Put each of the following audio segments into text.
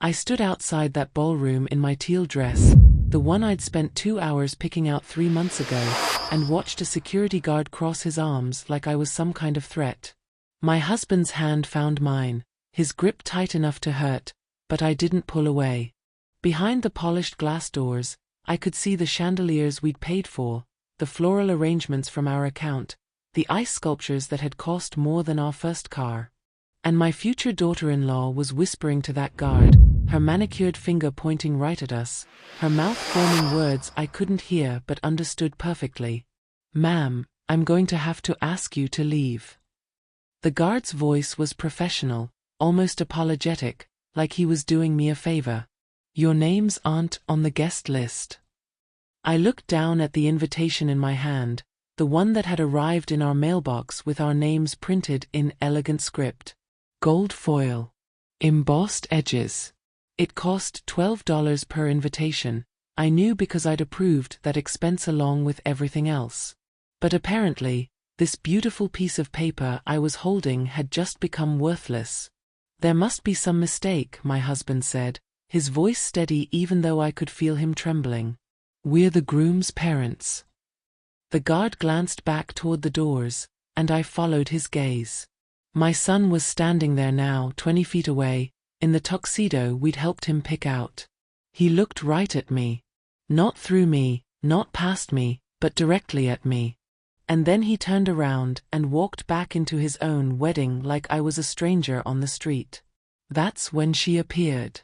I stood outside that ballroom in my teal dress, the one I'd spent 2 hours picking out 3 months ago, and watched a security guard cross his arms like I was some kind of threat. My husband's hand found mine, his grip tight enough to hurt, but I didn't pull away. Behind the polished glass doors, I could see the chandeliers we'd paid for, the floral arrangements from our account, the ice sculptures that had cost more than our first car. And my future daughter-in-law was whispering to that guard, her manicured finger pointing right at us, her mouth forming words I couldn't hear but understood perfectly. "Ma'am, I'm going to have to ask you to leave." The guard's voice was professional, almost apologetic, like he was doing me a favor. "Your names aren't on the guest list." I looked down at the invitation in my hand, the one that had arrived in our mailbox with our names printed in elegant script. Gold foil. Embossed edges. It cost $12 per invitation. I knew because I'd approved that expense along with everything else. But apparently, this beautiful piece of paper I was holding had just become worthless. "There must be some mistake," my husband said, his voice steady even though I could feel him trembling. "We're the groom's parents." The guard glanced back toward the doors, and I followed his gaze. My son was standing there now, 20 feet away, in the tuxedo we'd helped him pick out. He looked right at me. Not through me, not past me, but directly at me. And then he turned around and walked back into his own wedding like I was a stranger on the street. That's when she appeared.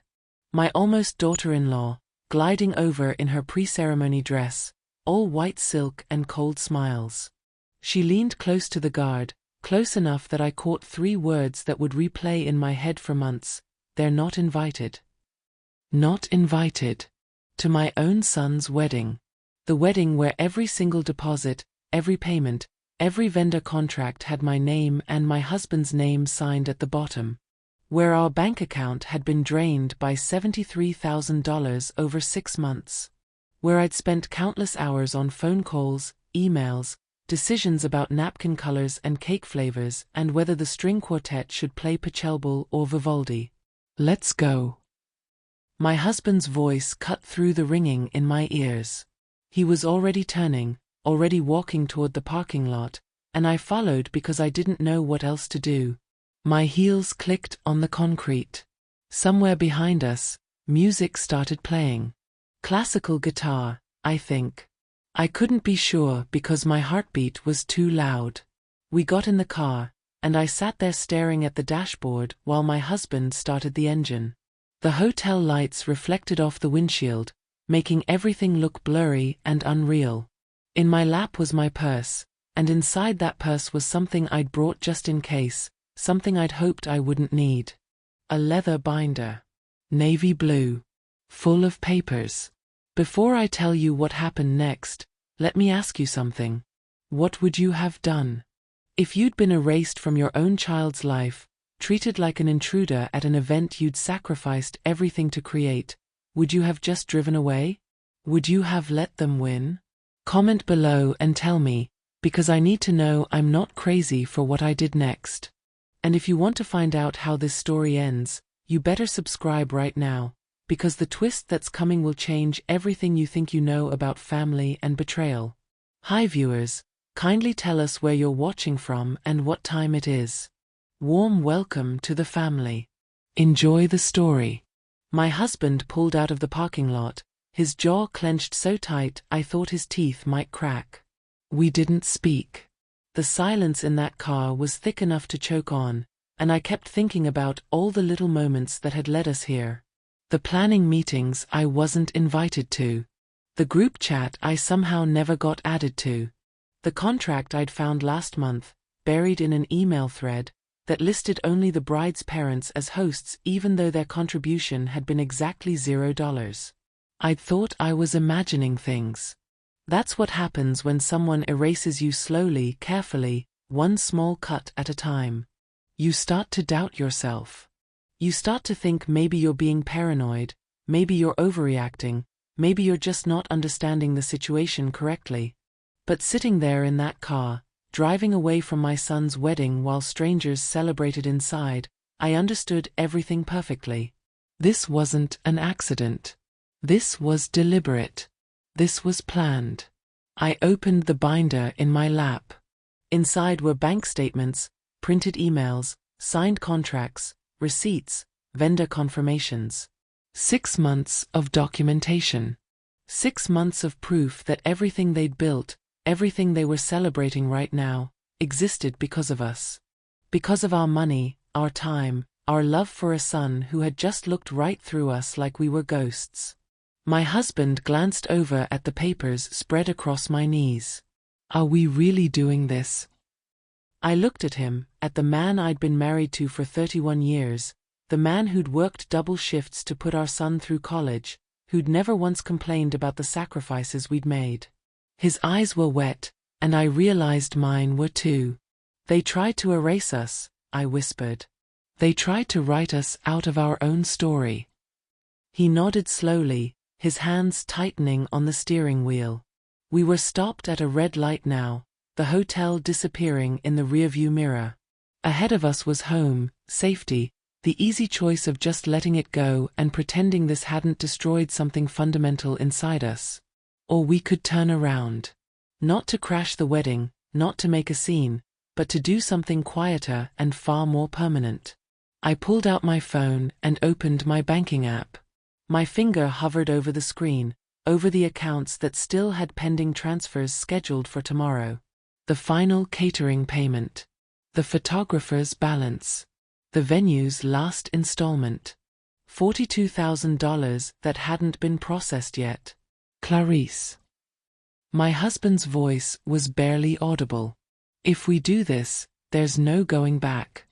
My almost daughter-in-law, gliding over in her pre-ceremony dress, all white silk and cold smiles. She leaned close to the guard, close enough that I caught 3 words that would replay in my head for months. "They're not invited." Not invited. To my own son's wedding. The wedding where every single deposit, every payment, every vendor contract had my name and my husband's name signed at the bottom. Where our bank account had been drained by $73,000 over 6 months. Where I'd spent countless hours on phone calls, emails, decisions about napkin colors and cake flavors and whether the string quartet should play Pachelbel or Vivaldi. "Let's go." My husband's voice cut through the ringing in my ears. He was already turning, already walking toward the parking lot, and I followed because I didn't know what else to do. My heels clicked on the concrete. Somewhere behind us, music started playing. Classical guitar, I think. I couldn't be sure because my heartbeat was too loud. We got in the car, and I sat there staring at the dashboard while my husband started the engine. The hotel lights reflected off the windshield, making everything look blurry and unreal. In my lap was my purse, and inside that purse was something I'd brought just in case, something I'd hoped I wouldn't need. A leather binder. Navy blue. Full of papers. Before I tell you what happened next, let me ask you something. What would you have done? If you'd been erased from your own child's life, treated like an intruder at an event you'd sacrificed everything to create, would you have just driven away? Would you have let them win? Comment below and tell me, because I need to know I'm not crazy for what I did next. And if you want to find out how this story ends, you better subscribe right now, because the twist that's coming will change everything you think you know about family and betrayal. Hi viewers, kindly tell us where you're watching from and what time it is. Warm welcome to the family. Enjoy the story. My husband pulled out of the parking lot, his jaw clenched so tight I thought his teeth might crack. We didn't speak. The silence in that car was thick enough to choke on, and I kept thinking about all the little moments that had led us here. The planning meetings I wasn't invited to. The group chat I somehow never got added to. The contract I'd found last month, buried in an email thread, that listed only the bride's parents as hosts even though their contribution had been exactly $0. I'd thought I was imagining things. That's what happens when someone erases you slowly, carefully, one small cut at a time. You start to doubt yourself. You start to think maybe you're being paranoid, maybe you're overreacting, maybe you're just not understanding the situation correctly. But sitting there in that car, driving away from my son's wedding while strangers celebrated inside, I understood everything perfectly. This wasn't an accident. This was deliberate. This was planned. I opened the binder in my lap. Inside were bank statements, printed emails, signed contracts, receipts, vendor confirmations. 6 months of documentation. 6 months of proof that everything they'd built, everything they were celebrating right now, existed because of us. Because of our money, our time, our love for a son who had just looked right through us like we were ghosts. My husband glanced over at the papers spread across my knees. Are we really doing this? I looked at him, at the man I'd been married to for 31 years, the man who'd worked double shifts to put our son through college, who'd never once complained about the sacrifices we'd made. His eyes were wet, and I realized mine were too. They tried to erase us, I whispered. They tried to write us out of our own story. He nodded slowly, his hands tightening on the steering wheel. We were stopped at a red light now, the hotel disappearing in the rearview mirror. Ahead of us was home, safety, the easy choice of just letting it go and pretending this hadn't destroyed something fundamental inside us. Or we could turn around. Not to crash the wedding, not to make a scene, but to do something quieter and far more permanent. I pulled out my phone and opened my banking app. My finger hovered over the screen, over the accounts that still had pending transfers scheduled for tomorrow. The final catering payment. The photographer's balance. The venue's last installment. $42,000 that hadn't been processed yet. Clarice. My husband's voice was barely audible. If we do this, there's no going back.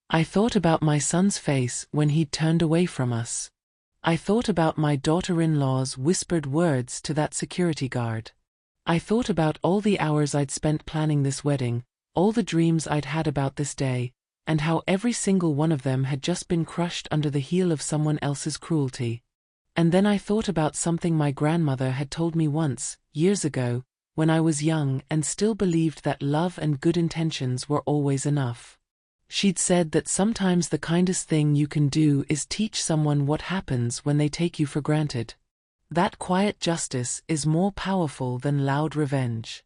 I thought about my son's face when he'd turned away from us. I thought about my daughter-in-law's whispered words to that security guard. I thought about all the hours I'd spent planning this wedding, all the dreams I'd had about this day, and how every single one of them had just been crushed under the heel of someone else's cruelty. And then I thought about something my grandmother had told me once, years ago, when I was young and still believed that love and good intentions were always enough. She'd said that sometimes the kindest thing you can do is teach someone what happens when they take you for granted. That quiet justice is more powerful than loud revenge.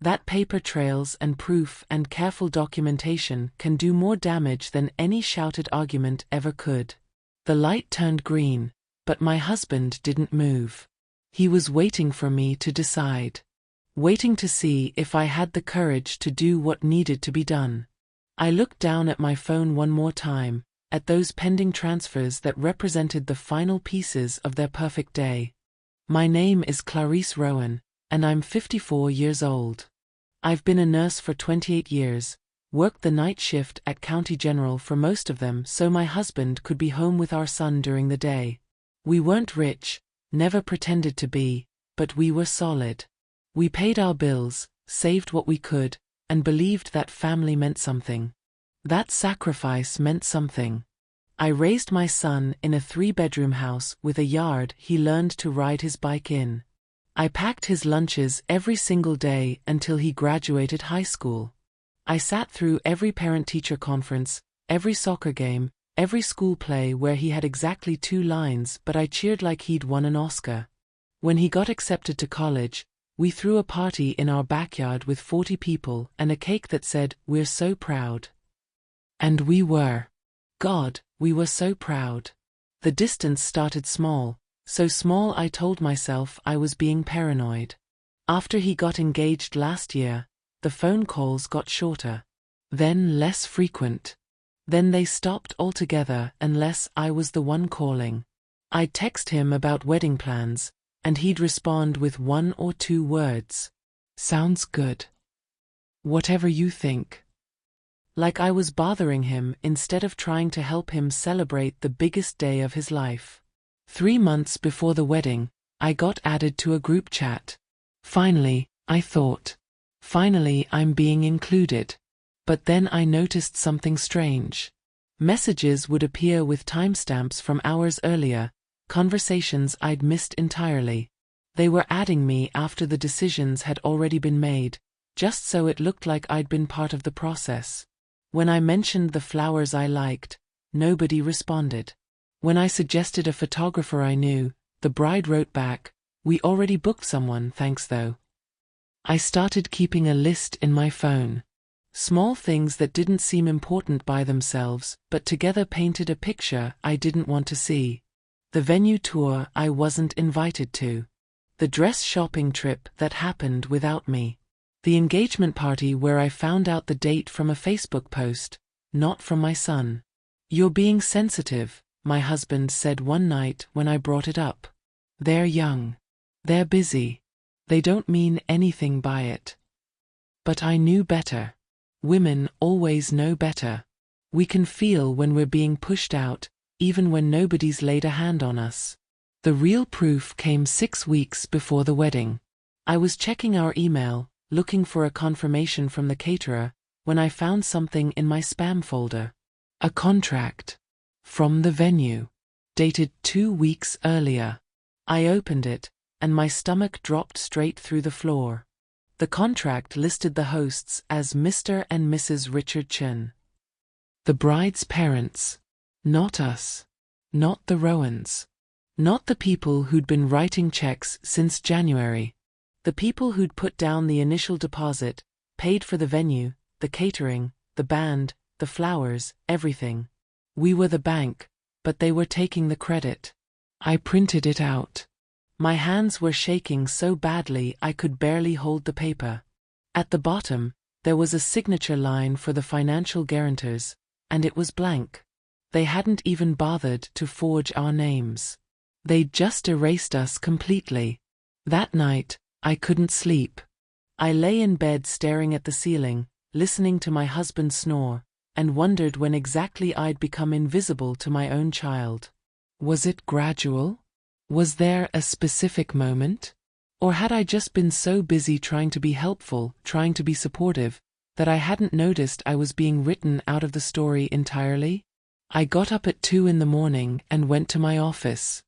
That paper trails and proof and careful documentation can do more damage than any shouted argument ever could. The light turned green, but my husband didn't move. He was waiting for me to decide. Waiting to see if I had the courage to do what needed to be done. I looked down at my phone one more time, at those pending transfers that represented the final pieces of their perfect day. My name is Clarice Rowan, and I'm 54 years old. I've been a nurse for 28 years, worked the night shift at County General for most of them so my husband could be home with our son during the day. We weren't rich, never pretended to be, but we were solid. We paid our bills, saved what we could, and believed that family meant something. That sacrifice meant something. I raised my son in a 3-bedroom house with a yard he learned to ride his bike in. I packed his lunches every single day until he graduated high school. I sat through every parent-teacher conference, every soccer game, every school play where he had exactly 2 lines but I cheered like he'd won an Oscar. When he got accepted to college, we threw a party in our backyard with 40 people and a cake that said, "We're so proud." And we were. God, we were so proud. The distance started small, so small I told myself I was being paranoid. After he got engaged last year, the phone calls got shorter. Then less frequent. Then they stopped altogether unless I was the one calling. I'd text him about wedding plans, and he'd respond with 1 or 2 words. "Sounds good. Whatever you think." Like I was bothering him instead of trying to help him celebrate the biggest day of his life. 3 months before the wedding, I got added to a group chat. Finally, I thought. Finally I'm being included. But then I noticed something strange. Messages would appear with timestamps from hours earlier, conversations I'd missed entirely. They were adding me after the decisions had already been made, just so it looked like I'd been part of the process. When I mentioned the flowers I liked, nobody responded. When I suggested a photographer I knew, the bride wrote back, "We already booked someone, thanks though." I started keeping a list in my phone. Small things that didn't seem important by themselves, but together painted a picture I didn't want to see. The venue tour I wasn't invited to. The dress shopping trip that happened without me. The engagement party where I found out the date from a Facebook post, not from my son. "You're being sensitive," my husband said one night when I brought it up. "They're young. They're busy. They don't mean anything by it." But I knew better. Women always know better. We can feel when we're being pushed out, even when nobody's laid a hand on us. The real proof came 6 weeks before the wedding. I was checking our email, looking for a confirmation from the caterer, when I found something in my spam folder. A contract. From the venue. Dated 2 weeks earlier. I opened it, and my stomach dropped straight through the floor. The contract listed the hosts as Mr. and Mrs. Richard Chen. The bride's parents. Not us. Not the Rowans. Not the people who'd been writing checks since January. The people who'd put down the initial deposit, paid for the venue, the catering, the band, the flowers, everything. We were the bank, but they were taking the credit. I printed it out. My hands were shaking so badly I could barely hold the paper. At the bottom, there was a signature line for the financial guarantors, and it was blank. They hadn't even bothered to forge our names. They'd just erased us completely. That night, I couldn't sleep. I lay in bed staring at the ceiling, listening to my husband snore, and wondered when exactly I'd become invisible to my own child. Was it gradual? Was there a specific moment? Or had I just been so busy trying to be helpful, trying to be supportive, that I hadn't noticed I was being written out of the story entirely? I got up at 2 a.m. and went to my office.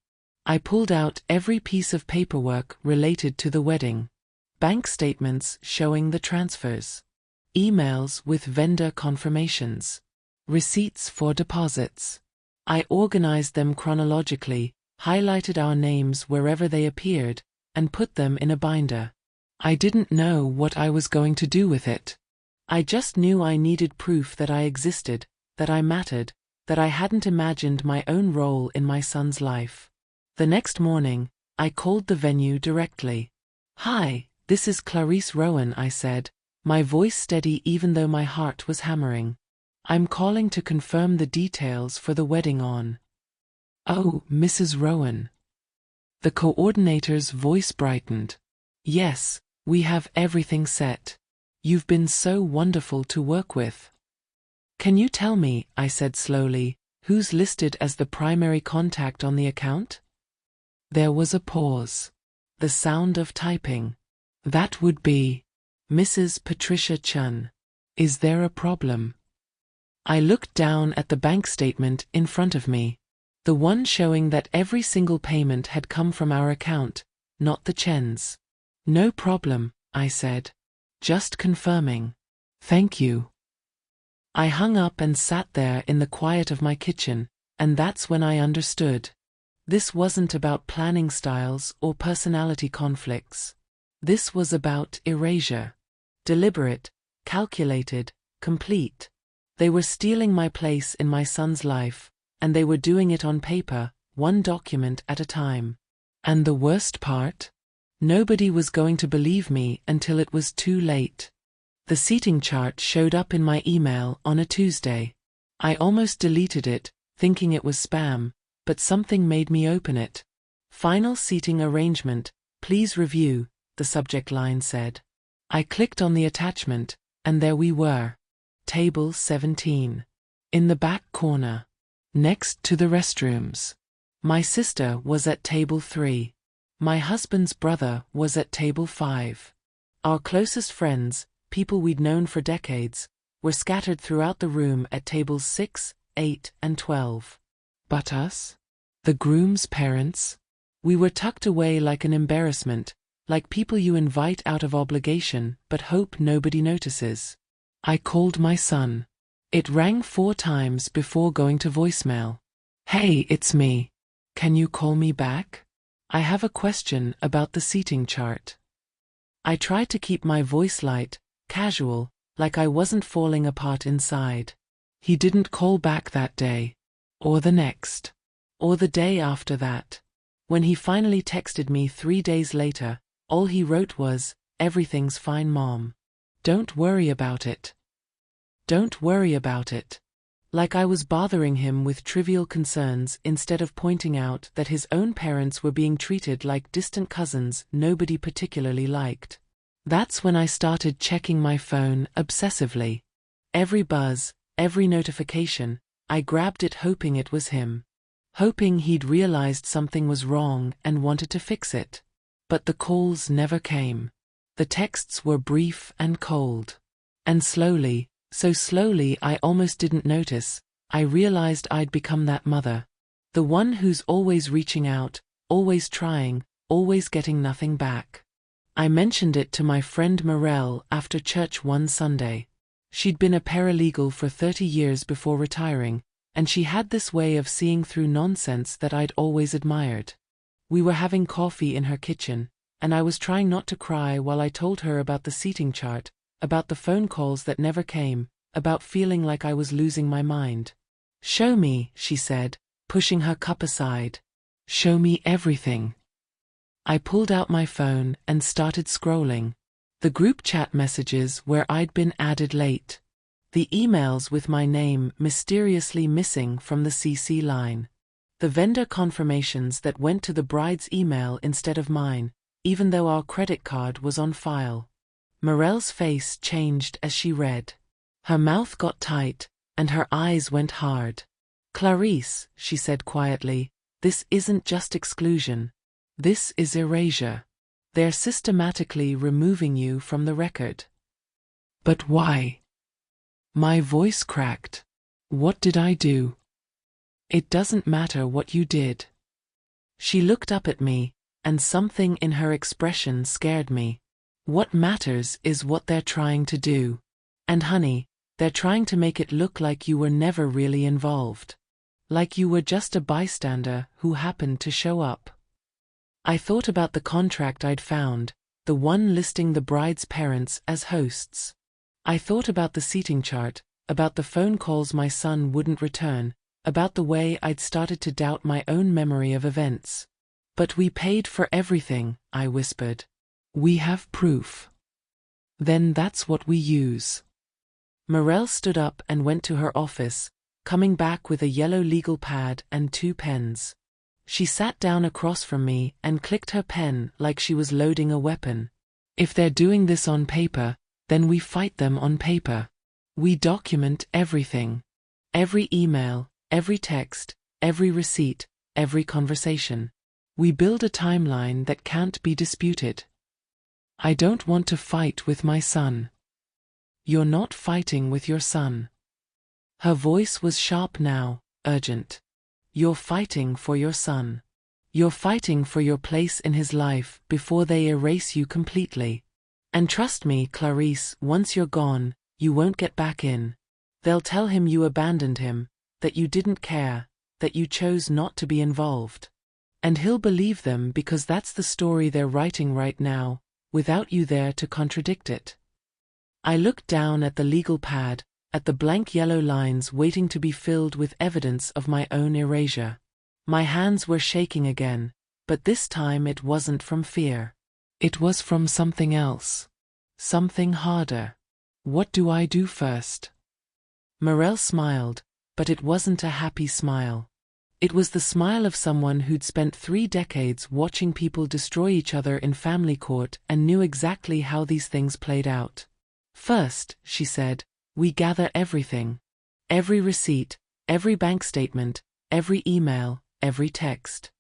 I pulled out every piece of paperwork related to the wedding. Bank statements showing the transfers. Emails with vendor confirmations. Receipts for deposits. I organized them chronologically, highlighted our names wherever they appeared, and put them in a binder. I didn't know what I was going to do with it. I just knew I needed proof that I existed, that I mattered, that I hadn't imagined my own role in my son's life. The next morning, I called the venue directly. "Hi, this is Clarice Rowan," I said, my voice steady even though my heart was hammering. "I'm calling to confirm the details for the wedding on." "Oh, Mrs. Rowan." The coordinator's voice brightened. "Yes, we have everything set. You've been so wonderful to work with." "Can you tell me," I said slowly, "who's listed as the primary contact on the account?" There was a pause. The sound of typing. "That would be Mrs. Patricia Chun. Is there a problem?" I looked down at the bank statement in front of me. The one showing that every single payment had come from our account, not the Chen's. "No problem," I said. "Just confirming. Thank you." I hung up and sat there in the quiet of my kitchen, and that's when I understood. This wasn't about planning styles or personality conflicts. This was about erasure. Deliberate, calculated, complete. They were stealing my place in my son's life, and they were doing it on paper, one document at a time. And the worst part? Nobody was going to believe me until it was too late. The seating chart showed up in my email on a Tuesday. I almost deleted it, thinking it was spam, but something made me open it. "Final seating arrangement, please review," the subject line said. I clicked on the attachment, and there we were. Table 17. In the back corner. Next to the restrooms. My sister was at table 3. My husband's brother was at table 5. Our closest friends, people we'd known for decades, were scattered throughout the room at tables 6, 8, and 12. But us? The groom's parents? We were tucked away like an embarrassment, like people you invite out of obligation but hope nobody notices. I called my son. It rang 4 times before going to voicemail. Hey, it's me. Can you call me back? I have a question about the seating chart. I tried to keep my voice light, casual, like I wasn't falling apart inside. He didn't call back that day. Or the next. Or the day after that. When he finally texted me 3 days later, all he wrote was, "Everything's fine, Mom. Don't worry about it. Don't worry about it." Like I was bothering him with trivial concerns instead of pointing out that his own parents were being treated like distant cousins nobody particularly liked. That's when I started checking my phone obsessively. Every buzz, every notification, I grabbed it hoping it was him. Hoping he'd realized something was wrong and wanted to fix it. But the calls never came. The texts were brief and cold. And slowly, so slowly I almost didn't notice, I realized I'd become that mother. The one who's always reaching out, always trying, always getting nothing back. I mentioned it to my friend Morel after church one Sunday. She'd been a paralegal for 30 years before retiring, and she had this way of seeing through nonsense that I'd always admired. We were having coffee in her kitchen, and I was trying not to cry while I told her about the seating chart, about the phone calls that never came, about feeling like I was losing my mind. "Show me," she said, pushing her cup aside. "Show me everything." I pulled out my phone and started scrolling. The group chat messages where I'd been added late. The emails with my name mysteriously missing from the CC line. The vendor confirmations that went to the bride's email instead of mine, even though our credit card was on file. Morel's face changed as she read. Her mouth got tight, and her eyes went hard. "Clarice," she said quietly, "this isn't just exclusion. This is erasure. They're systematically removing you from the record." "But why?" My voice cracked. "What did I do?" "It doesn't matter what you did." She looked up at me, and something in her expression scared me. "What matters is what they're trying to do. And honey, they're trying to make it look like you were never really involved. Like you were just a bystander who happened to show up." I thought about the contract I'd found, the one listing the bride's parents as hosts. I thought about the seating chart, about the phone calls my son wouldn't return, about the way I'd started to doubt my own memory of events. "But we paid for everything," I whispered. "We have proof." "Then that's what we use." Morel stood up and went to her office, coming back with a yellow legal pad and 2 pens. She sat down across from me and clicked her pen like she was loading a weapon. "If they're doing this on paper, then we fight them on paper. We document everything. Every email, every text, every receipt, every conversation. We build a timeline that can't be disputed." "I don't want to fight with my son." "You're not fighting with your son." Her voice was sharp now, urgent. "You're fighting for your son. You're fighting for your place in his life before they erase you completely. And trust me, Clarice, once you're gone, you won't get back in. They'll tell him you abandoned him, that you didn't care, that you chose not to be involved. And he'll believe them because that's the story they're writing right now, without you there to contradict it." I looked down at the legal pad, at the blank yellow lines waiting to be filled with evidence of my own erasure. My hands were shaking again, but this time it wasn't from fear. It was from something else. Something harder. "What do I do first?" Morel smiled, but it wasn't a happy smile. It was the smile of someone who'd spent 3 decades watching people destroy each other in family court and knew exactly how these things played out. "First," she said, "we gather everything. Every receipt, every bank statement, every email, every text.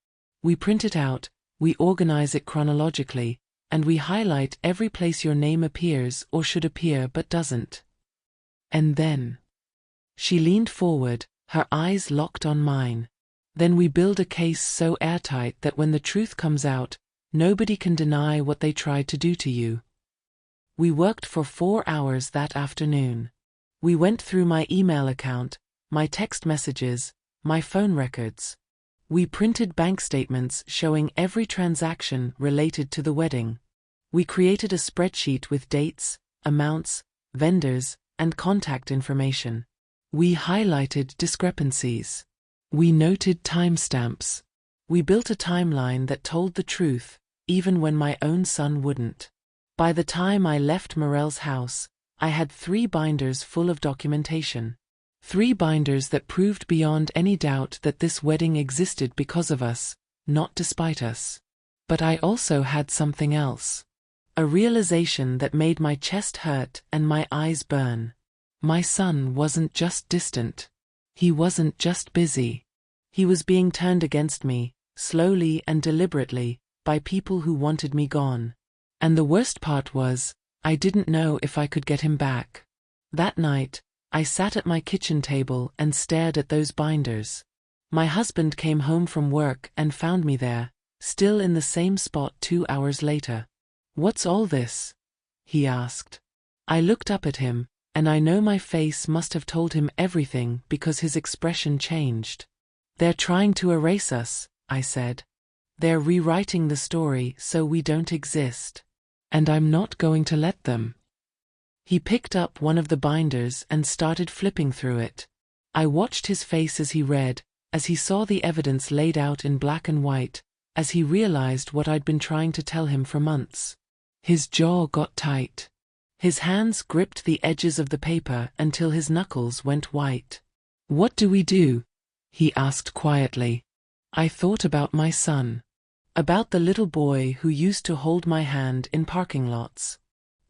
We print it out, we organize it chronologically, and we highlight every place your name appears or should appear but doesn't. And then..." She leaned forward, her eyes locked on mine. "Then we build a case so airtight that when the truth comes out, nobody can deny what they tried to do to you." We worked for 4 hours that afternoon. We went through my email account, my text messages, my phone records. We printed bank statements showing every transaction related to the wedding. We created a spreadsheet with dates, amounts, vendors, and contact information. We highlighted discrepancies. We noted timestamps. We built a timeline that told the truth, even when my own son wouldn't. By the time I left Morel's house, I had 3 binders full of documentation. 3 binders that proved beyond any doubt that this wedding existed because of us, not despite us. But I also had something else. A realization that made my chest hurt and my eyes burn. My son wasn't just distant. He wasn't just busy. He was being turned against me, slowly and deliberately, by people who wanted me gone. And the worst part was, I didn't know if I could get him back. That night, I sat at my kitchen table and stared at those binders. My husband came home from work and found me there, still in the same spot 2 hours later. "What's all this?" he asked. I looked up at him, and I know my face must have told him everything because his expression changed. "They're trying to erase us," I said. "They're rewriting the story so we don't exist. And I'm not going to let them." He picked up one of the binders and started flipping through it. I watched his face as he read, as he saw the evidence laid out in black and white, as he realized what I'd been trying to tell him for months. His jaw got tight. His hands gripped the edges of the paper until his knuckles went white. "What do we do?" he asked quietly. I thought about my son. About the little boy who used to hold my hand in parking lots.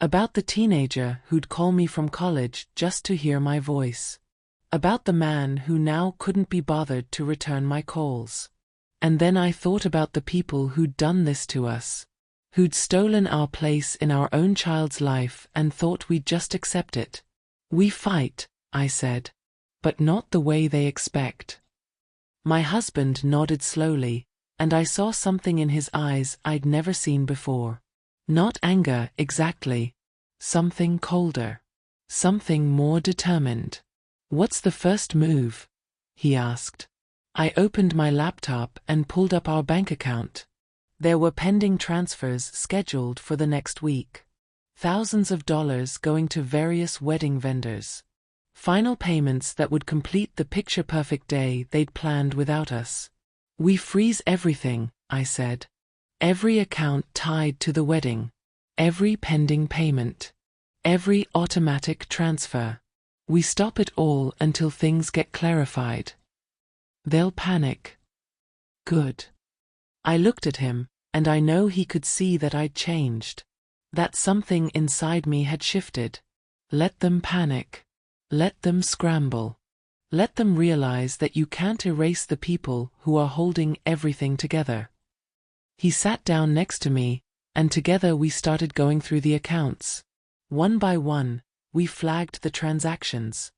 About the teenager who'd call me from college just to hear my voice. About the man who now couldn't be bothered to return my calls. And then I thought about the people who'd done this to us. Who'd stolen our place in our own child's life and thought we'd just accept it. "We fight," I said. "But not the way they expect." My husband nodded slowly, and I saw something in his eyes I'd never seen before. Not anger, exactly. Something colder. Something more determined. "What's the first move?" he asked. I opened my laptop and pulled up our bank account. There were pending transfers scheduled for the next week. Thousands of dollars going to various wedding vendors. Final payments that would complete the picture-perfect day they'd planned without us. "We freeze everything," I said. "Every account tied to the wedding. Every pending payment. Every automatic transfer. We stop it all until things get clarified." "They'll panic." "Good." I looked at him, and I know he could see that I'd changed. That something inside me had shifted. Let them panic. Let them scramble. Let them realize that you can't erase the people who are holding everything together. He sat down next to me, and together we started going through the accounts. One by one, we flagged the transactions.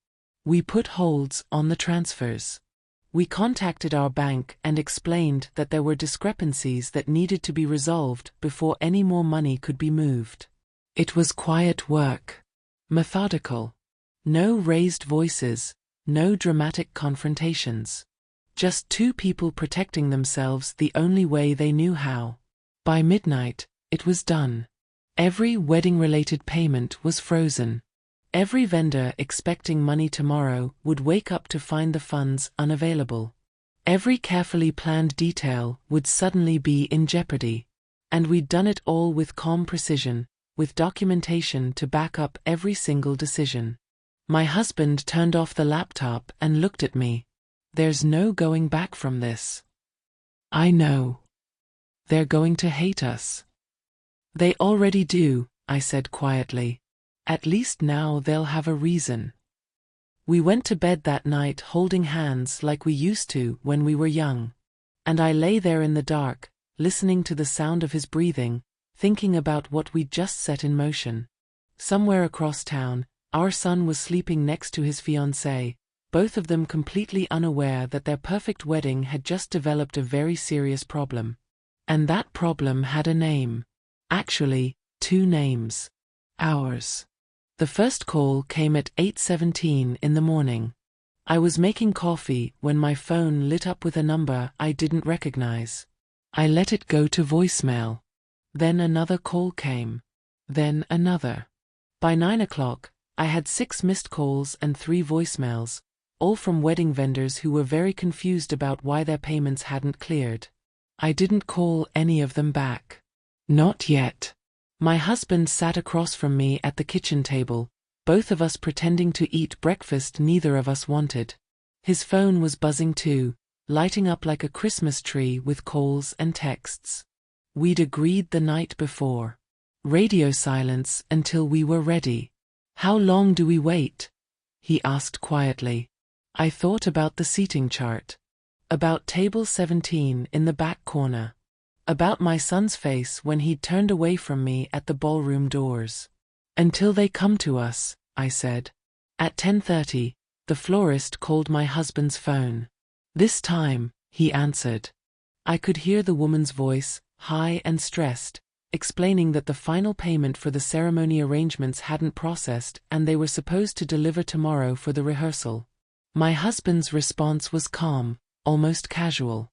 We put holds on the transfers. We contacted our bank and explained that there were discrepancies that needed to be resolved before any more money could be moved. It was quiet work. Methodical. No raised voices, no dramatic confrontations. Just 2 people protecting themselves the only way they knew how. By midnight, it was done. Every wedding-related payment was frozen. Every vendor expecting money tomorrow would wake up to find the funds unavailable. Every carefully planned detail would suddenly be in jeopardy. And we'd done it all with calm precision, with documentation to back up every single decision. My husband turned off the laptop and looked at me. "There's no going back from this." "I know. They're going to hate us." "They already do," I said quietly. "At least now they'll have a reason." We went to bed that night holding hands like we used to when we were young. And I lay there in the dark, listening to the sound of his breathing, thinking about what we'd just set in motion. Somewhere across town, our son was sleeping next to his fiancée, both of them completely unaware that their perfect wedding had just developed a very serious problem. And that problem had a name. Actually, 2 names. Ours. The first call came at 8:17 in the morning. I was making coffee when my phone lit up with a number I didn't recognize. I let it go to voicemail. Then another call came. Then another. By 9 o'clock, I had 6 missed calls and 3 voicemails, all from wedding vendors who were very confused about why their payments hadn't cleared. I didn't call any of them back. Not yet. My husband sat across from me at the kitchen table, both of us pretending to eat breakfast neither of us wanted. His phone was buzzing too, lighting up like a Christmas tree with calls and texts. We'd agreed the night before. Radio silence until we were ready. How long do we wait? He asked quietly. I thought about the seating chart. About table 17 in the back corner. About my son's face when he'd turned away from me at the ballroom doors. Until they come to us, I said. At 10:30, the florist called my husband's phone. This time, he answered. I could hear the woman's voice, high and stressed, explaining that the final payment for the ceremony arrangements hadn't processed and they were supposed to deliver tomorrow for the rehearsal. My husband's response was calm, almost casual.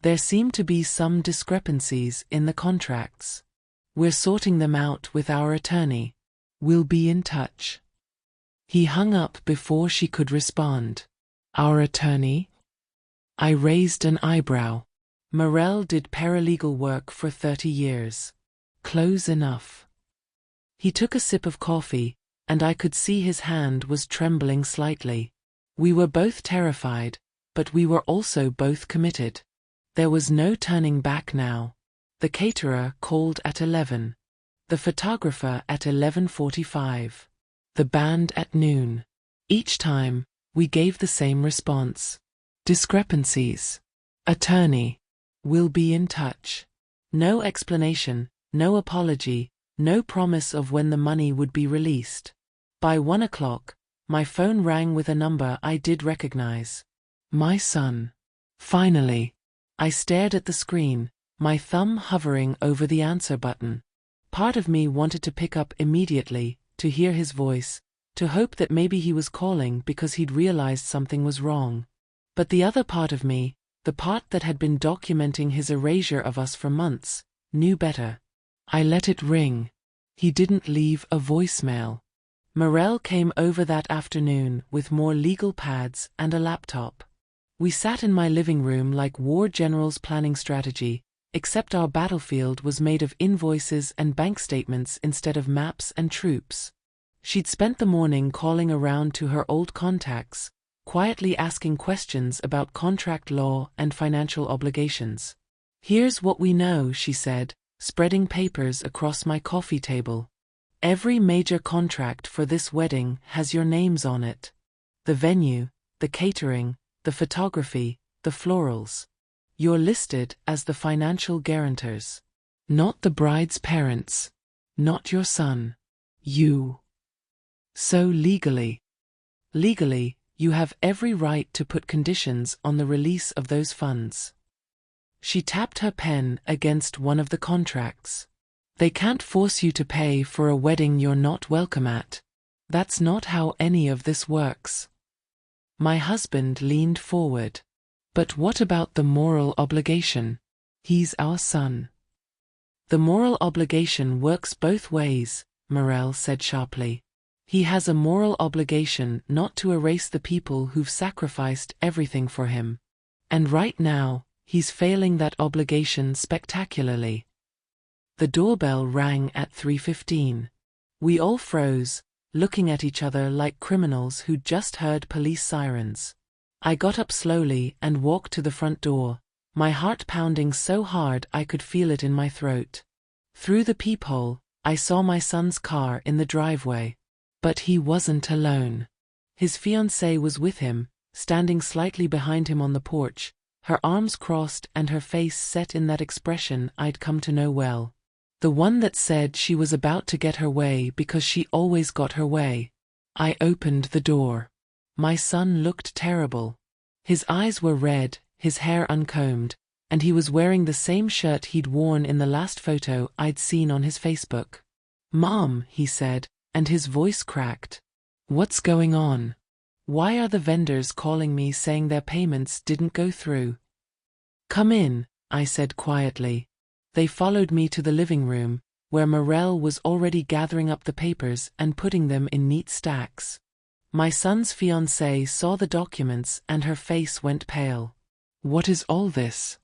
There seemed to be some discrepancies in the contracts. We're sorting them out with our attorney. We'll be in touch. He hung up before she could respond. Our attorney? I raised an eyebrow. Morel did paralegal work for 30 years. Close enough. He took a sip of coffee, and I could see his hand was trembling slightly. We were both terrified, but we were also both committed. There was no turning back now. The caterer called at 11. The photographer at 11:45. The band at noon. Each time, we gave the same response. Discrepancies. Attorney. We'll be in touch. No explanation, no apology, no promise of when the money would be released. By 1 o'clock, my phone rang with a number I did recognize. My son. Finally. I stared at the screen, my thumb hovering over the answer button. Part of me wanted to pick up immediately, to hear his voice, to hope that maybe he was calling because he'd realized something was wrong. But the other part of me, the part that had been documenting his erasure of us for months, knew better. I let it ring. He didn't leave a voicemail. Morel came over that afternoon with more legal pads and a laptop. We sat in my living room like war generals planning strategy, except our battlefield was made of invoices and bank statements instead of maps and troops. She'd spent the morning calling around to her old contacts, quietly asking questions about contract law and financial obligations. Here's what we know, she said, spreading papers across my coffee table. Every major contract for this wedding has your names on it. The venue, the catering, the photography, the florals. You're listed as the financial guarantors. Not the bride's parents. Not your son. You. So legally, you have every right to put conditions on the release of those funds. She tapped her pen against one of the contracts. They can't force you to pay for a wedding you're not welcome at. That's not how any of this works. My husband leaned forward. But what about the moral obligation? He's our son. The moral obligation works both ways, Morel said sharply. He has a moral obligation not to erase the people who've sacrificed everything for him. And right now, he's failing that obligation spectacularly. The doorbell rang at 3:15. We all froze, looking at each other like criminals who'd just heard police sirens. I got up slowly and walked to the front door, my heart pounding so hard I could feel it in my throat. Through the peephole, I saw my son's car in the driveway. But he wasn't alone. His fiancée was with him, standing slightly behind him on the porch, her arms crossed and her face set in that expression I'd come to know well. The one that said she was about to get her way because she always got her way. I opened the door. My son looked terrible. His eyes were red, his hair uncombed, and he was wearing the same shirt he'd worn in the last photo I'd seen on his Facebook. "Mom," he said, and his voice cracked. "What's going on? Why are the vendors calling me saying their payments didn't go through? Come in, I said quietly. They followed me to the living room, where Morel was already gathering up the papers and putting them in neat stacks. My son's fiancée saw the documents and her face went pale. What is all this?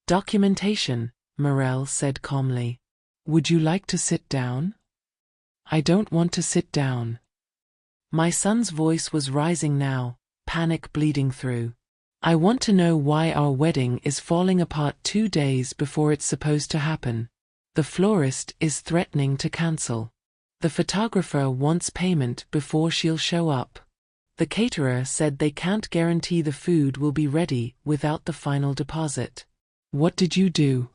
Documentation, Morel said calmly. Would you like to sit down? I don't want to sit down. My son's voice was rising now, panic bleeding through. I want to know why our wedding is falling apart 2 days before it's supposed to happen. The florist is threatening to cancel. The photographer wants payment before she'll show up. The caterer said they can't guarantee the food will be ready without the final deposit. What did you do?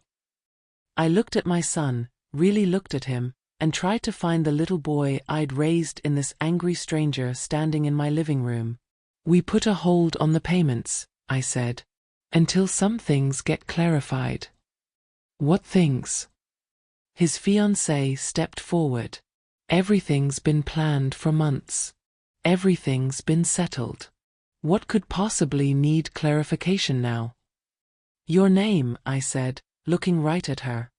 I looked at my son, really looked at him, and tried to find the little boy I'd raised in this angry stranger standing in my living room. We put a hold on the payments, I said, until some things get clarified. What things? His fiancée stepped forward. Everything's been planned for months. Everything's been settled. What could possibly need clarification now? Your name, I said, looking right at her.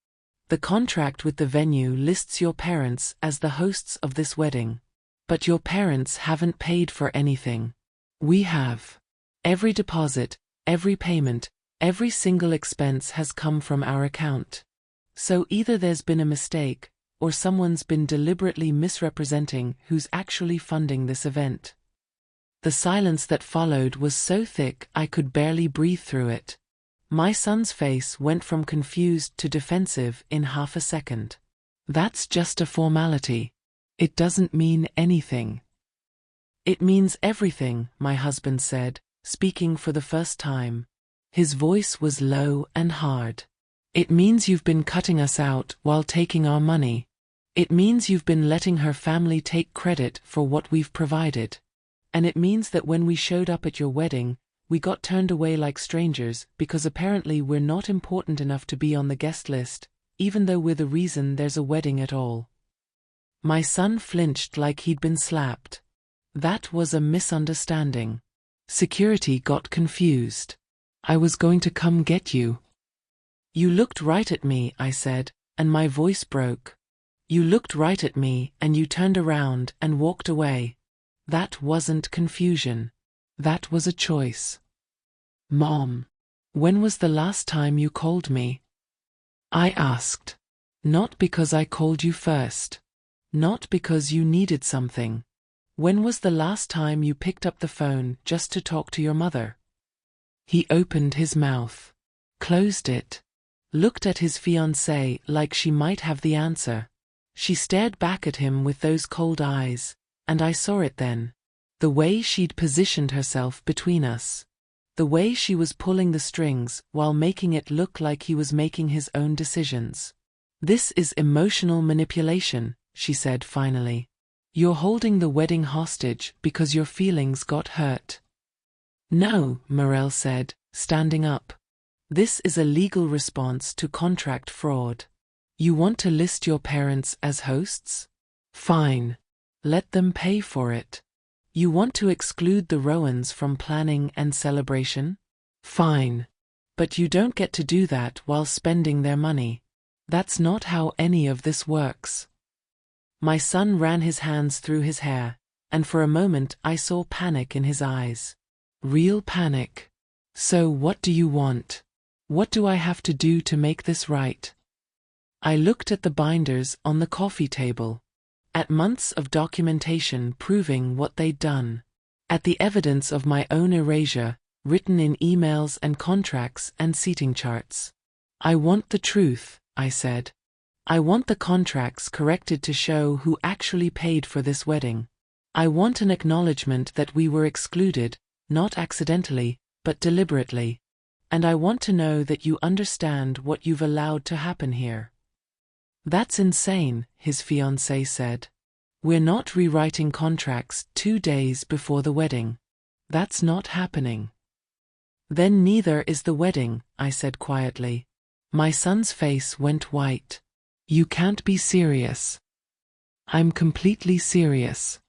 The contract with the venue lists your parents as the hosts of this wedding. But your parents haven't paid for anything. We have. Every deposit, every payment, every single expense has come from our account. So either there's been a mistake, or someone's been deliberately misrepresenting who's actually funding this event. The silence that followed was so thick I could barely breathe through it. My son's face went from confused to defensive in half a second. That's just a formality. It doesn't mean anything. It means everything, my husband said, speaking for the first time. His voice was low and hard. It means you've been cutting us out while taking our money. It means you've been letting her family take credit for what we've provided. And it means that when we showed up at your wedding, we got turned away like strangers because apparently we're not important enough to be on the guest list, even though we're the reason there's a wedding at all. My son flinched like he'd been slapped. That was a misunderstanding. Security got confused. I was going to come get you. You looked right at me, I said, and my voice broke. You looked right at me and you turned around and walked away. That wasn't confusion. That was a choice. Mom, when was the last time you called me? I asked. Not because I called you first. Not because you needed something. When was the last time you picked up the phone just to talk to your mother? He opened his mouth, closed it, looked at his fiancée like she might have the answer. She stared back at him with those cold eyes, and I saw it then. The way she'd positioned herself between us. The way she was pulling the strings while making it look like he was making his own decisions. This is emotional manipulation, she said finally. You're holding the wedding hostage because your feelings got hurt. No, Morel said, standing up. This is a legal response to contract fraud. You want to list your parents as hosts? Fine. Let them pay for it. You want to exclude the Rowans from planning and celebration? Fine. But you don't get to do that while spending their money. That's not how any of this works. My son ran his hands through his hair, and for a moment I saw panic in his eyes. Real panic. So what do you want? What do I have to do to make this right? I looked at the binders on the coffee table. At months of documentation proving what they'd done. At the evidence of my own erasure, written in emails and contracts and seating charts. I want the truth, I said. I want the contracts corrected to show who actually paid for this wedding. I want an acknowledgement that we were excluded, not accidentally, but deliberately. And I want to know that you understand what you've allowed to happen here. That's insane, his fiancée said. We're not rewriting contracts 2 days before the wedding. That's not happening. Then neither is the wedding, I said quietly. My son's face went white. You can't be serious. I'm completely serious.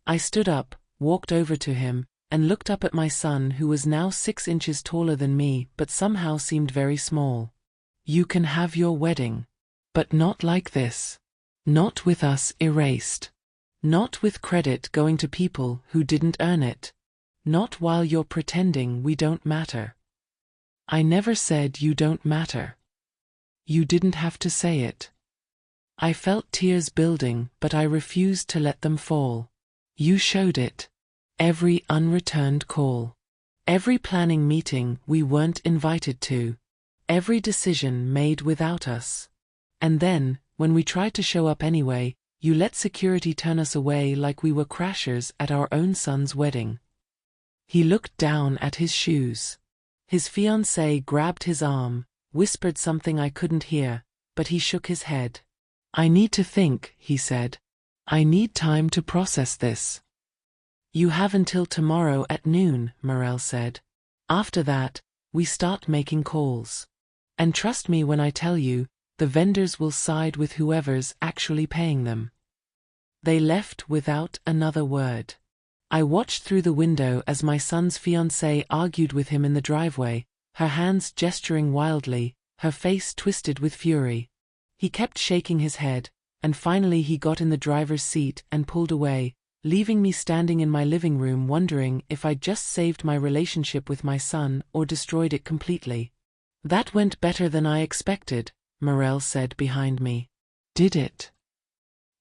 I stood up, walked over to him, and looked up at my son, who was now 6 inches taller than me but somehow seemed very small. "You can have your wedding. But not like this. Not with us erased. Not with credit going to people who didn't earn it. Not while you're pretending we don't matter." "I never said you don't matter. You didn't have to say it." I felt tears building, but I refused to let them fall. "You showed it. Every unreturned call. Every planning meeting we weren't invited to. Every decision made without us. And then, when we tried to show up anyway, you let security turn us away like we were crashers at our own son's wedding." He looked down at his shoes. His fiancée grabbed his arm, whispered something I couldn't hear, but he shook his head. "I need to think," he said. "I need time to process this." "You have until tomorrow at noon," Morel said. "After that, we start making calls. And trust me when I tell you, the vendors will side with whoever's actually paying them." They left without another word. I watched through the window as my son's fiancée argued with him in the driveway, her hands gesturing wildly, her face twisted with fury. He kept shaking his head, and finally he got in the driver's seat and pulled away, leaving me standing in my living room wondering if I'd just saved my relationship with my son or destroyed it completely. "That went better than I expected," Morel said behind me. "Did it?"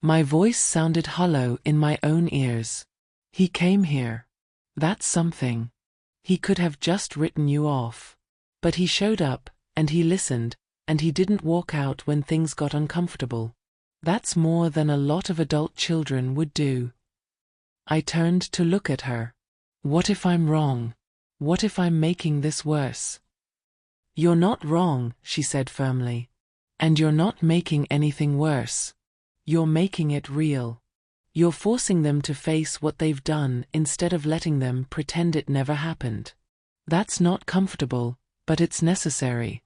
My voice sounded hollow in my own ears. "He came here. That's something. He could have just written you off. But he showed up, and he listened, and he didn't walk out when things got uncomfortable. That's more than a lot of adult children would do." I turned to look at her. "What if I'm wrong? What if I'm making this worse?" "You're not wrong," she said firmly. "And you're not making anything worse. You're making it real. You're forcing them to face what they've done instead of letting them pretend it never happened. That's not comfortable, but it's necessary."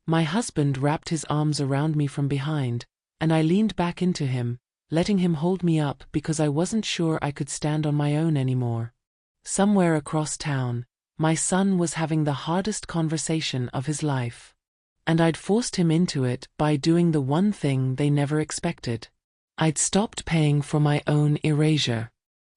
My husband wrapped his arms around me from behind, and I leaned back into him, letting him hold me up because I wasn't sure I could stand on my own anymore. Somewhere across town, my son was having the hardest conversation of his life. And I'd forced him into it by doing the one thing they never expected. I'd stopped paying for my own erasure.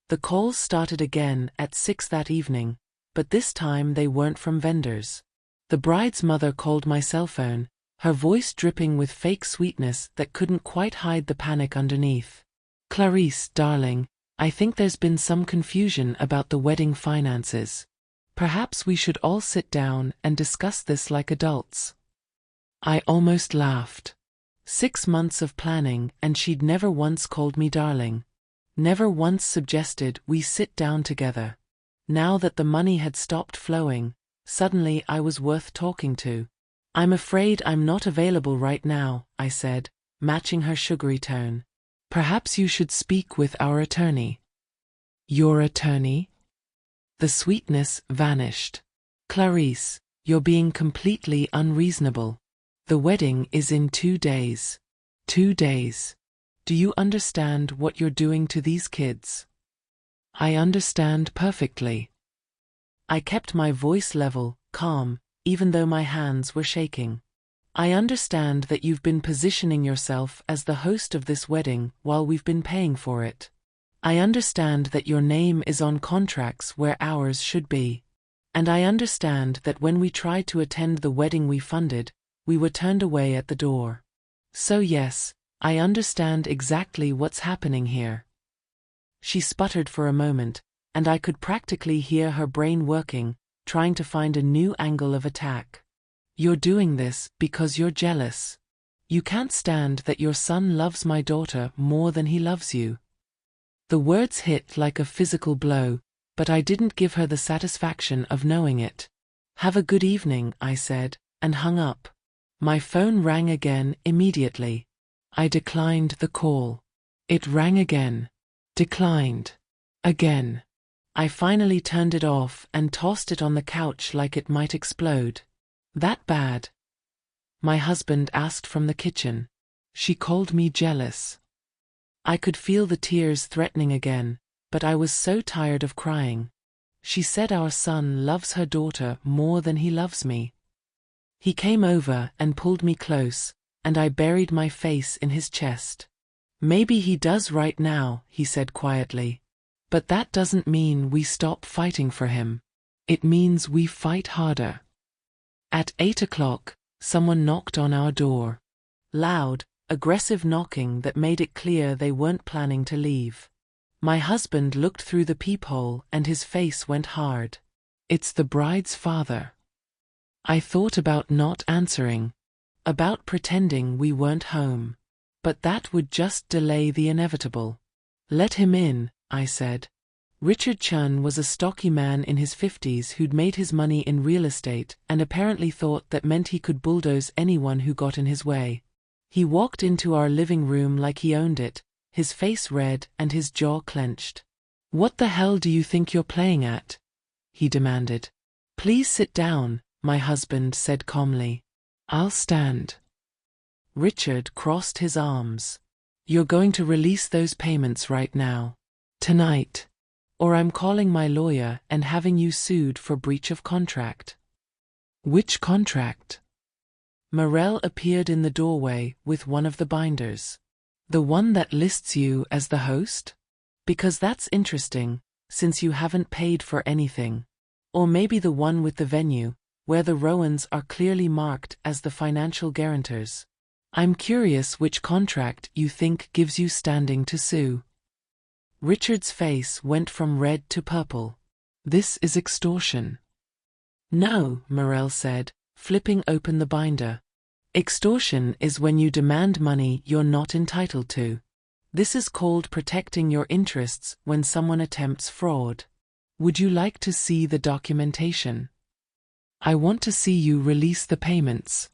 The calls started again at 6 that evening, but this time they weren't from vendors. The bride's mother called my cell phone, her voice dripping with fake sweetness that couldn't quite hide the panic underneath. "Clarice, darling, I think there's been some confusion about the wedding finances. Perhaps we should all sit down and discuss this like adults." I almost laughed. 6 months of planning and she'd never once called me darling. Never once suggested we sit down together. Now that the money had stopped flowing, suddenly I was worth talking to. "I'm afraid I'm not available right now," I said, matching her sugary tone. "Perhaps you should speak with our attorney." "Your attorney?" The sweetness vanished. "Clarice, you're being completely unreasonable. The wedding is in 2 days. 2 days. Do you understand what you're doing to these kids?" "I understand perfectly." I kept my voice level, calm, even though my hands were shaking. "I understand that you've been positioning yourself as the host of this wedding while we've been paying for it. I understand that your name is on contracts where ours should be. And I understand that when we tried to attend the wedding we funded, we were turned away at the door. So yes, I understand exactly what's happening here." She sputtered for a moment, and I could practically hear her brain working, trying to find a new angle of attack. "You're doing this because you're jealous. You can't stand that your son loves my daughter more than he loves you." The words hit like a physical blow, but I didn't give her the satisfaction of knowing it. "Have a good evening," I said, and hung up. My phone rang again immediately. I declined the call. It rang again. Declined. Again. I finally turned it off and tossed it on the couch like it might explode. "That bad?" my husband asked from the kitchen. "She called me jealous." I could feel the tears threatening again, but I was so tired of crying. She said our son loves her daughter more than he loves me. He came over and pulled me close, and I buried my face in his chest. Maybe he does right now, he said quietly. But that doesn't mean we stop fighting for him. It means we fight harder. At 8 o'clock, someone knocked on our door. Loud, aggressive knocking that made it clear they weren't planning to leave. My husband looked through the peephole and his face went hard. It's the bride's father. I thought about not answering, about pretending we weren't home. But that would just delay the inevitable. Let him in, I said. Richard Chun was a stocky man in his 50s who'd made his money in real estate and apparently thought that meant he could bulldoze anyone who got in his way. He walked into our living room like he owned it, his face red and his jaw clenched. "What the hell do you think you're playing at?" he demanded. "Please sit down," my husband said calmly. "I'll stand." Richard crossed his arms. "You're going to release those payments right now. Tonight. Or I'm calling my lawyer and having you sued for breach of contract." "Which contract?" Morel appeared in the doorway with one of the binders. "The one that lists you as the host? Because that's interesting, since you haven't paid for anything. Or maybe the one with the venue, where the Rowans are clearly marked as the financial guarantors. I'm curious which contract you think gives you standing to sue." Richard's face went from red to purple. "This is extortion." "No," Morel said, flipping open the binder. "Extortion is when you demand money you're not entitled to. This is called protecting your interests when someone attempts fraud. Would you like to see the documentation?" "I want to see you release the payments."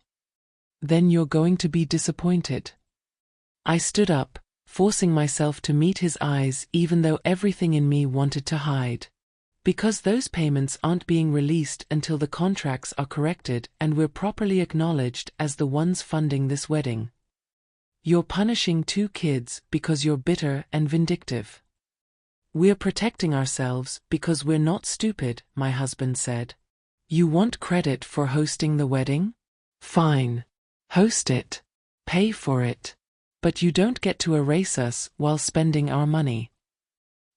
"Then you're going to be disappointed." I stood up, forcing myself to meet his eyes even though everything in me wanted to hide. "Because those payments aren't being released until the contracts are corrected and we're properly acknowledged as the ones funding this wedding. You're punishing 2 kids because you're bitter and vindictive." "We're protecting ourselves because we're not stupid," my husband said. "You want credit for hosting the wedding? Fine. Host it. Pay for it. But you don't get to erase us while spending our money."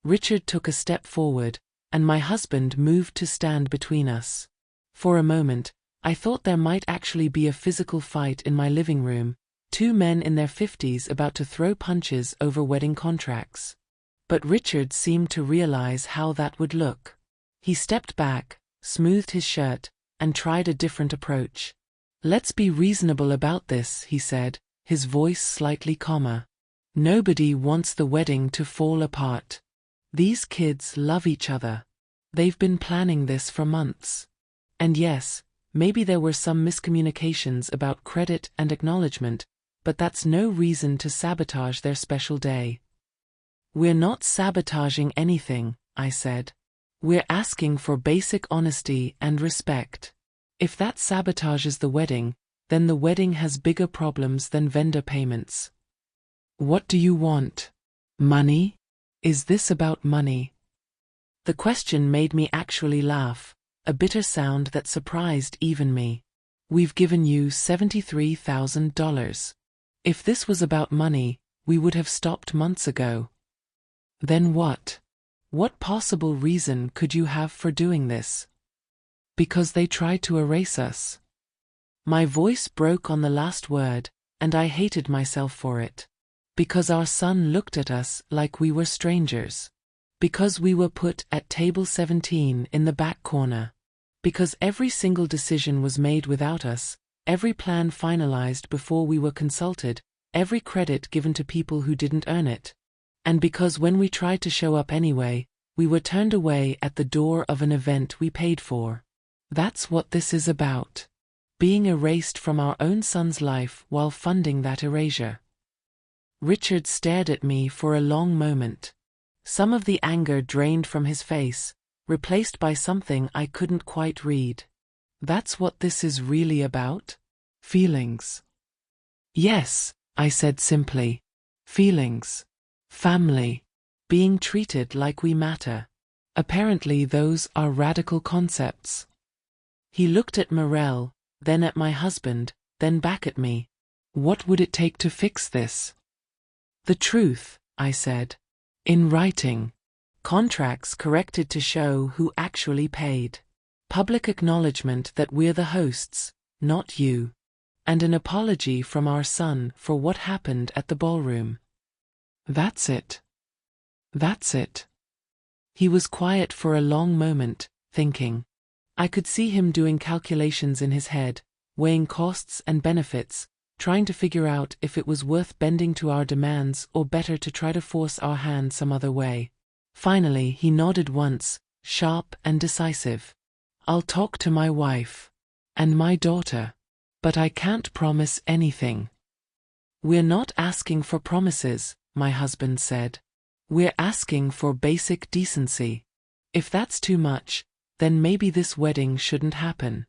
Richard took a step forward, and my husband moved to stand between us. For a moment, I thought there might actually be a physical fight in my living room, 2 men in their 50s about to throw punches over wedding contracts. But Richard seemed to realize how that would look. He stepped back, smoothed his shirt, and tried a different approach. "Let's be reasonable about this," he said, his voice slightly calmer. "Nobody wants the wedding to fall apart. These kids love each other. They've been planning this for months. And yes, maybe there were some miscommunications about credit and acknowledgement, but that's no reason to sabotage their special day." "We're not sabotaging anything," I said. "We're asking for basic honesty and respect. If that sabotages the wedding, then the wedding has bigger problems than vendor payments." "What do you want? Money? Is this about money?" The question made me actually laugh, a bitter sound that surprised even me. "We've given you $73,000. If this was about money, we would have stopped months ago." "Then what? What possible reason could you have for doing this?" "Because they tried to erase us." My voice broke on the last word, and I hated myself for it. "Because our son looked at us like we were strangers. Because we were put at table 17 in the back corner. Because every single decision was made without us, every plan finalized before we were consulted, every credit given to people who didn't earn it. And because when we tried to show up anyway, we were turned away at the door of an event we paid for. That's what this is about. Being erased from our own son's life while funding that erasure." Richard stared at me for a long moment. Some of the anger drained from his face, replaced by something I couldn't quite read. "That's what this is really about? Feelings?" "Yes," I said simply. "Feelings. Family. being treated like we matter. Apparently those are radical concepts. He looked at Morel, then at my husband, then back at me. What would it take to fix this? The truth, I said. In writing. Contracts corrected to show who actually paid. Public acknowledgement that we're the hosts, not you. And an apology from our son for what happened at the ballroom. That's it. That's it. He was quiet for a long moment, thinking. I could see him doing calculations in his head, weighing costs and benefits, trying to figure out if it was worth bending to our demands or better to try to force our hand some other way. Finally, he nodded once, sharp and decisive. I'll talk to my wife. And my daughter. But I can't promise anything. We're not asking for promises, my husband said. We're asking for basic decency. If that's too much, then maybe this wedding shouldn't happen.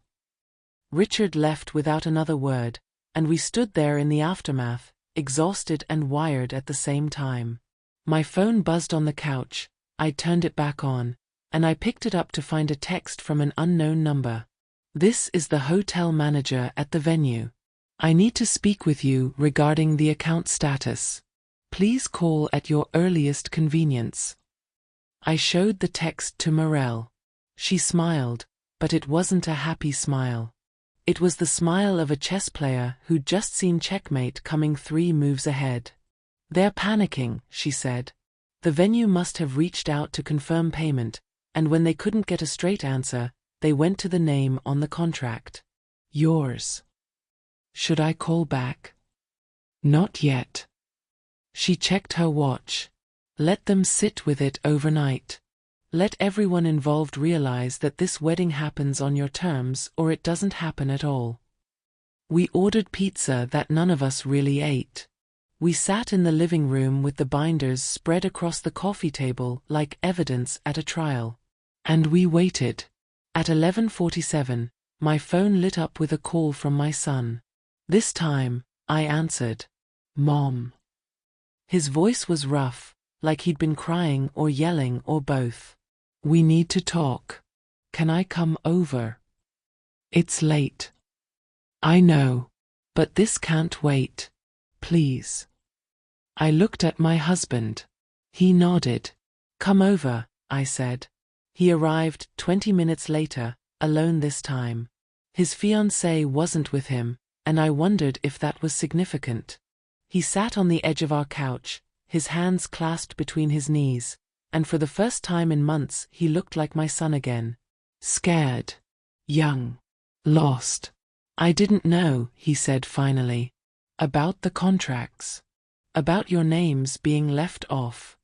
Richard left without another word, and we stood there in the aftermath, exhausted and wired at the same time. My phone buzzed on the couch, I turned it back on, and I picked it up to find a text from an unknown number. This is the hotel manager at the venue. I need to speak with you regarding the account status. Please call at your earliest convenience. I showed the text to Morel. She smiled, but it wasn't a happy smile. It was the smile of a chess player who'd just seen checkmate coming 3 moves ahead. They're panicking, she said. The venue must have reached out to confirm payment, and when they couldn't get a straight answer, they went to the name on the contract. Yours. Should I call back? Not yet. She checked her watch. Let them sit with it overnight. Let everyone involved realize that this wedding happens on your terms or it doesn't happen at all. We ordered pizza that none of us really ate. We sat in the living room with the binders spread across the coffee table like evidence at a trial. And we waited. At 11:47, my phone lit up with a call from my son. This time, I answered. Mom. His voice was rough, like he'd been crying or yelling or both. We need to talk. Can I come over? It's late. I know. But this can't wait. Please. I looked at my husband. He nodded. Come over, I said. He arrived 20 minutes later, alone this time. His fiancée wasn't with him, and I wondered if that was significant. He sat on the edge of our couch, his hands clasped between his knees, and for the first time in months he looked like my son again. Scared. Young. Lost. I didn't know, he said finally. About the contracts. About your names being left off.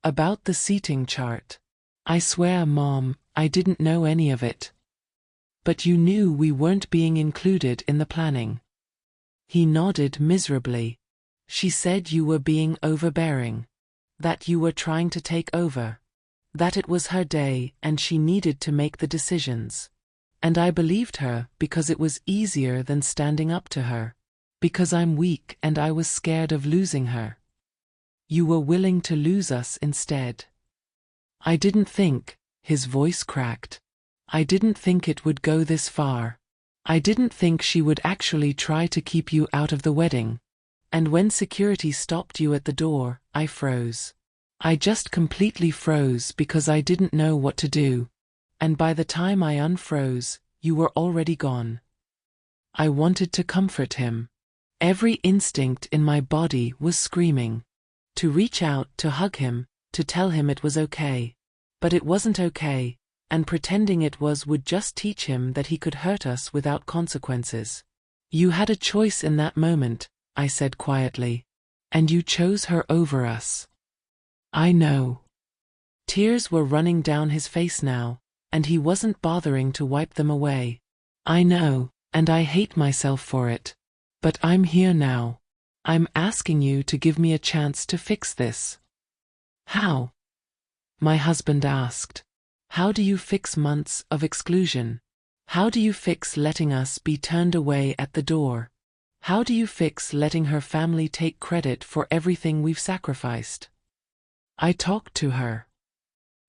About the seating chart. I swear, Mom, I didn't know any of it. But you knew we weren't being included in the planning. He nodded miserably. She said you were being overbearing. That you were trying to take over. That it was her day and she needed to make the decisions. And I believed her because it was easier than standing up to her. Because I'm weak and I was scared of losing her. You were willing to lose us instead. I didn't think, his voice cracked. I didn't think it would go this far. I didn't think she would actually try to keep you out of the wedding. And when security stopped you at the door, I froze. I just completely froze because I didn't know what to do. And by the time I unfroze, you were already gone. I wanted to comfort him. Every instinct in my body was screaming. To reach out, to hug him, to tell him it was okay. But it wasn't okay, and pretending it was would just teach him that he could hurt us without consequences. You had a choice in that moment, I said quietly. And you chose her over us. I know. Tears were running down his face now, and he wasn't bothering to wipe them away. I know, and I hate myself for it. But I'm here now. I'm asking you to give me a chance to fix this. How? My husband asked. How do you fix months of exclusion? How do you fix letting us be turned away at the door? How do you fix letting her family take credit for everything we've sacrificed? I talked to her.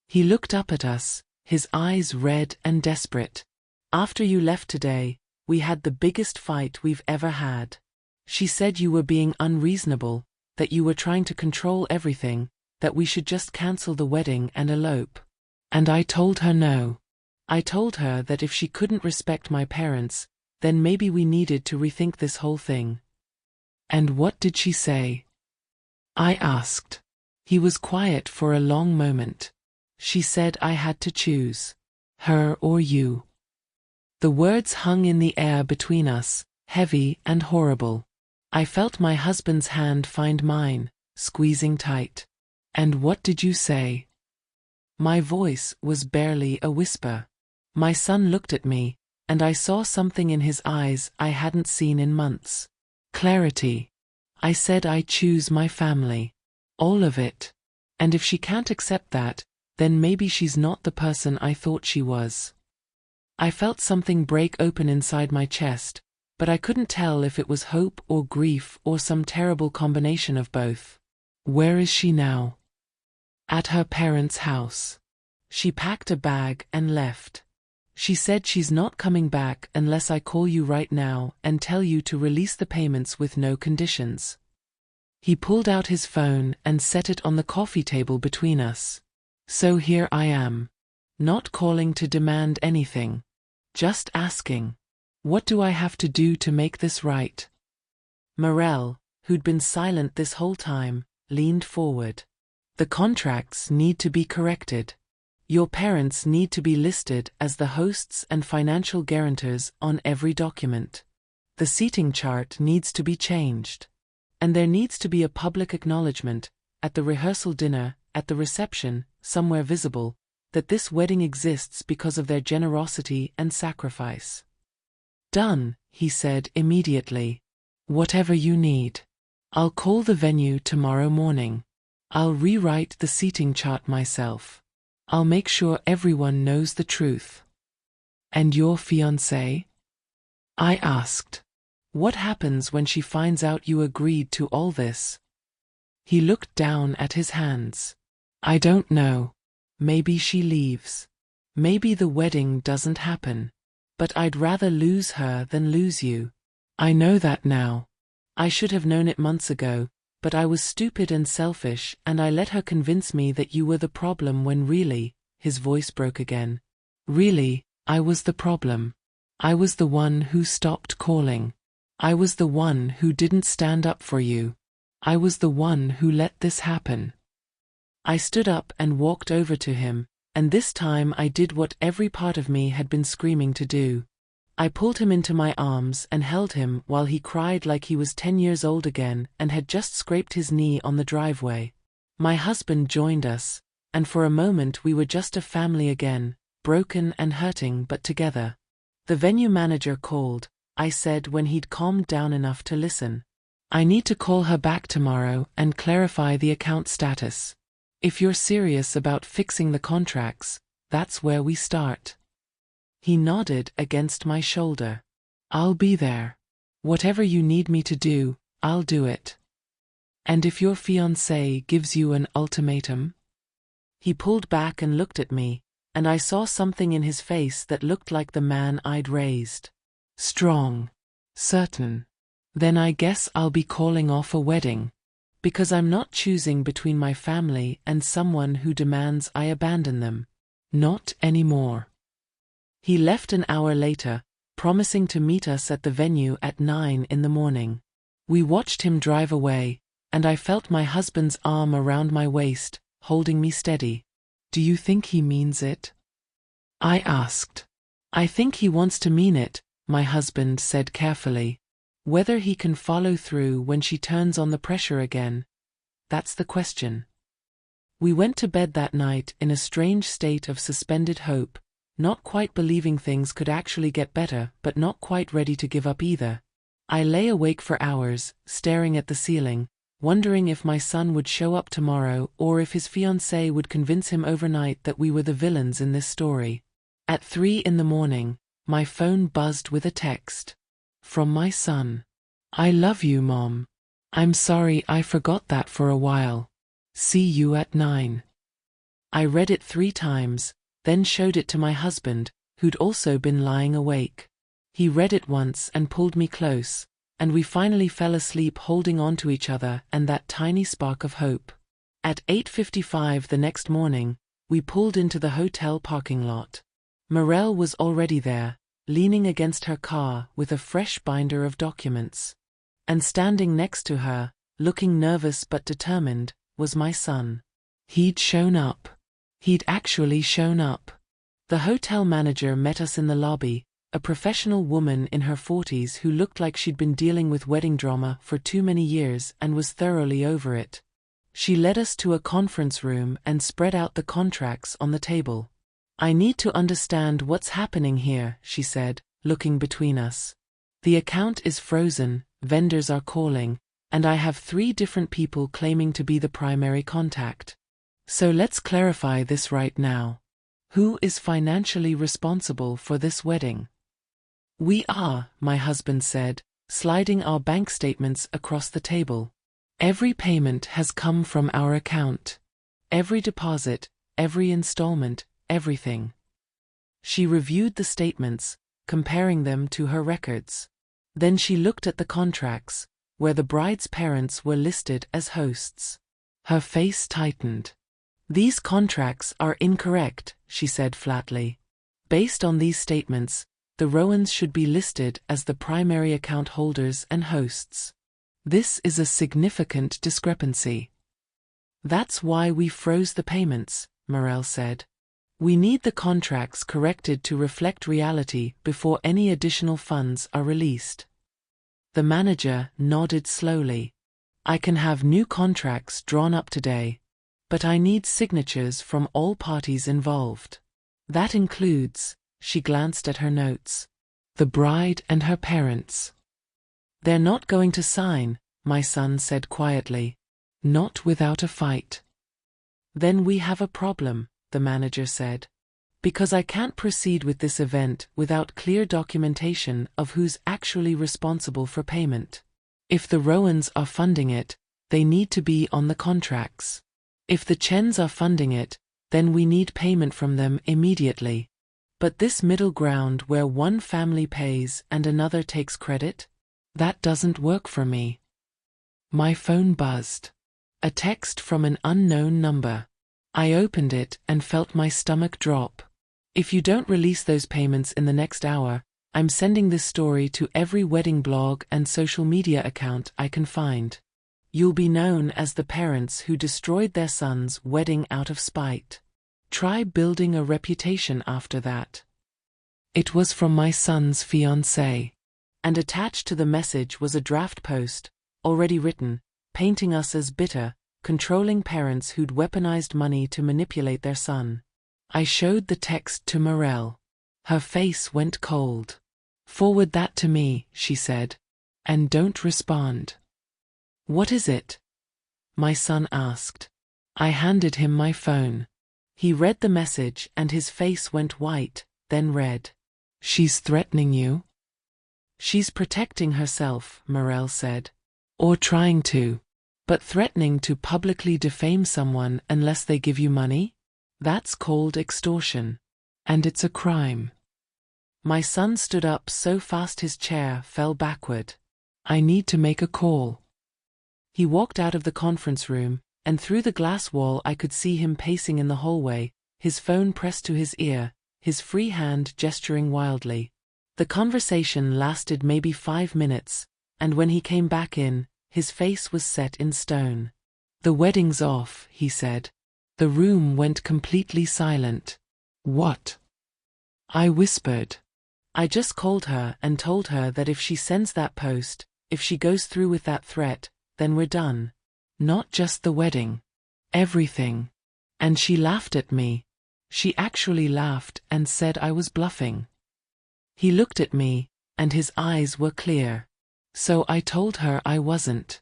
He looked up at us, his eyes red and desperate. After you left today, we had the biggest fight we've ever had. She said you were being unreasonable, that you were trying to control everything, that we should just cancel the wedding and elope. And I told her no. I told her that if she couldn't respect my parents, then maybe we needed to rethink this whole thing. And what did she say? I asked. He was quiet for a long moment. She said I had to choose. Her or you. The words hung in the air between us, heavy and horrible. I felt my husband's hand find mine, squeezing tight. And what did you say? My voice was barely a whisper. My son looked at me, and I saw something in his eyes I hadn't seen in months. Clarity. I said I choose my family. All of it. And if she can't accept that, then maybe she's not the person I thought she was. I felt something break open inside my chest, but I couldn't tell if it was hope or grief or some terrible combination of both. Where is she now? At her parents' house. She packed a bag and left. She said she's not coming back unless I call you right now and tell you to release the payments with no conditions. He pulled out his phone and set it on the coffee table between us. So here I am. Not calling to demand anything. Just asking. What do I have to do to make this right? Morel, who'd been silent this whole time, leaned forward. The contracts need to be corrected. Your parents need to be listed as the hosts and financial guarantors on every document. The seating chart needs to be changed. And there needs to be a public acknowledgement, at the rehearsal dinner, at the reception, somewhere visible, that this wedding exists because of their generosity and sacrifice. Done, he said immediately. Whatever you need. I'll call the venue tomorrow morning. I'll rewrite the seating chart myself. I'll make sure everyone knows the truth. And your fiancée? I asked. What happens when she finds out you agreed to all this? He looked down at his hands. I don't know. Maybe she leaves. Maybe the wedding doesn't happen. But I'd rather lose her than lose you. I know that now. I should have known it months ago, but I was stupid and selfish and I let her convince me that you were the problem when really, his voice broke again. Really, I was the problem. I was the one who stopped calling. I was the one who didn't stand up for you. I was the one who let this happen. I stood up and walked over to him, and this time I did what every part of me had been screaming to do. I pulled him into my arms and held him while he cried like he was 10 years old again and had just scraped his knee on the driveway. My husband joined us, and for a moment we were just a family again, broken and hurting but together. The venue manager called, I said when he'd calmed down enough to listen. I need to call her back tomorrow and clarify the account status. If you're serious about fixing the contracts, that's where we start. He nodded against my shoulder. I'll be there. Whatever you need me to do, I'll do it. And if your fiancé gives you an ultimatum? He pulled back and looked at me, and I saw something in his face that looked like the man I'd raised. Strong. Certain. Then I guess I'll be calling off a wedding. Because I'm not choosing between my family and someone who demands I abandon them. Not anymore. He left an hour later, promising to meet us at the venue at 9 in the morning. We watched him drive away, and I felt my husband's arm around my waist, holding me steady. Do you think he means it? I asked. I think he wants to mean it, my husband said carefully. Whether he can follow through when she turns on the pressure again, that's the question. We went to bed that night in a strange state of suspended hope, not quite believing things could actually get better but not quite ready to give up either. I lay awake for hours, staring at the ceiling, wondering if my son would show up tomorrow or if his fiancée would convince him overnight that we were the villains in this story. At 3 in the morning, my phone buzzed with a text. From my son. I love you, Mom. I'm sorry I forgot that for a while. See you at 9. I read it 3 times, then showed it to my husband, who'd also been lying awake. He read it once and pulled me close, and we finally fell asleep holding on to each other and that tiny spark of hope. At 8:55 the next morning, we pulled into the hotel parking lot. Morel was already there, leaning against her car with a fresh binder of documents. And standing next to her, looking nervous but determined, was my son. He'd shown up. He'd actually shown up. The hotel manager met us in the lobby, a professional woman in her 40s who looked like she'd been dealing with wedding drama for too many years and was thoroughly over it. She led us to a conference room and spread out the contracts on the table. I need to understand what's happening here, she said, looking between us. The account is frozen, vendors are calling, and I have 3 different people claiming to be the primary contact. So let's clarify this right now. Who is financially responsible for this wedding? We are, my husband said, sliding our bank statements across the table. Every payment has come from our account. Every deposit, every installment, everything. She reviewed the statements, comparing them to her records. Then she looked at the contracts, where the bride's parents were listed as hosts. Her face tightened. These contracts are incorrect, she said flatly. Based on these statements, the Rowans should be listed as the primary account holders and hosts. This is a significant discrepancy. That's why we froze the payments, Morel said. We need the contracts corrected to reflect reality before any additional funds are released. The manager nodded slowly. I can have new contracts drawn up today, but I need signatures from all parties involved. That includes, she glanced at her notes, the bride and her parents. They're not going to sign, my son said quietly. Not without a fight. Then we have a problem, the manager said. Because I can't proceed with this event without clear documentation of who's actually responsible for payment. If the Rowans are funding it, they need to be on the contracts. If the Chens are funding it, then we need payment from them immediately. But this middle ground where one family pays and another takes credit? That doesn't work for me. My phone buzzed. A text from an unknown number. I opened it and felt my stomach drop. If you don't release those payments in the next hour, I'm sending this story to every wedding blog and social media account I can find. You'll be known as the parents who destroyed their son's wedding out of spite. Try building a reputation after that. It was from my son's fiancée. And attached to the message was a draft post, already written, painting us as bitter, controlling parents who'd weaponized money to manipulate their son. I showed the text to Morel. Her face went cold. Forward that to me, she said. And don't respond. What is it? My son asked. I handed him my phone. He read the message and his face went white, then red. She's threatening you? She's protecting herself, Morel said. Or trying to. But threatening to publicly defame someone unless they give you money? That's called extortion. And it's a crime. My son stood up so fast his chair fell backward. I need to make a call. He walked out of the conference room, and through the glass wall I could see him pacing in the hallway, his phone pressed to his ear, his free hand gesturing wildly. The conversation lasted maybe 5 minutes, and when he came back in, his face was set in stone. The wedding's off, he said. The room went completely silent. What? I whispered. I just called her and told her that if she sends that post, if she goes through with that threat, then we're done. Not just the wedding. Everything. And she laughed at me. She actually laughed and said I was bluffing. He looked at me, and his eyes were clear. So I told her I wasn't.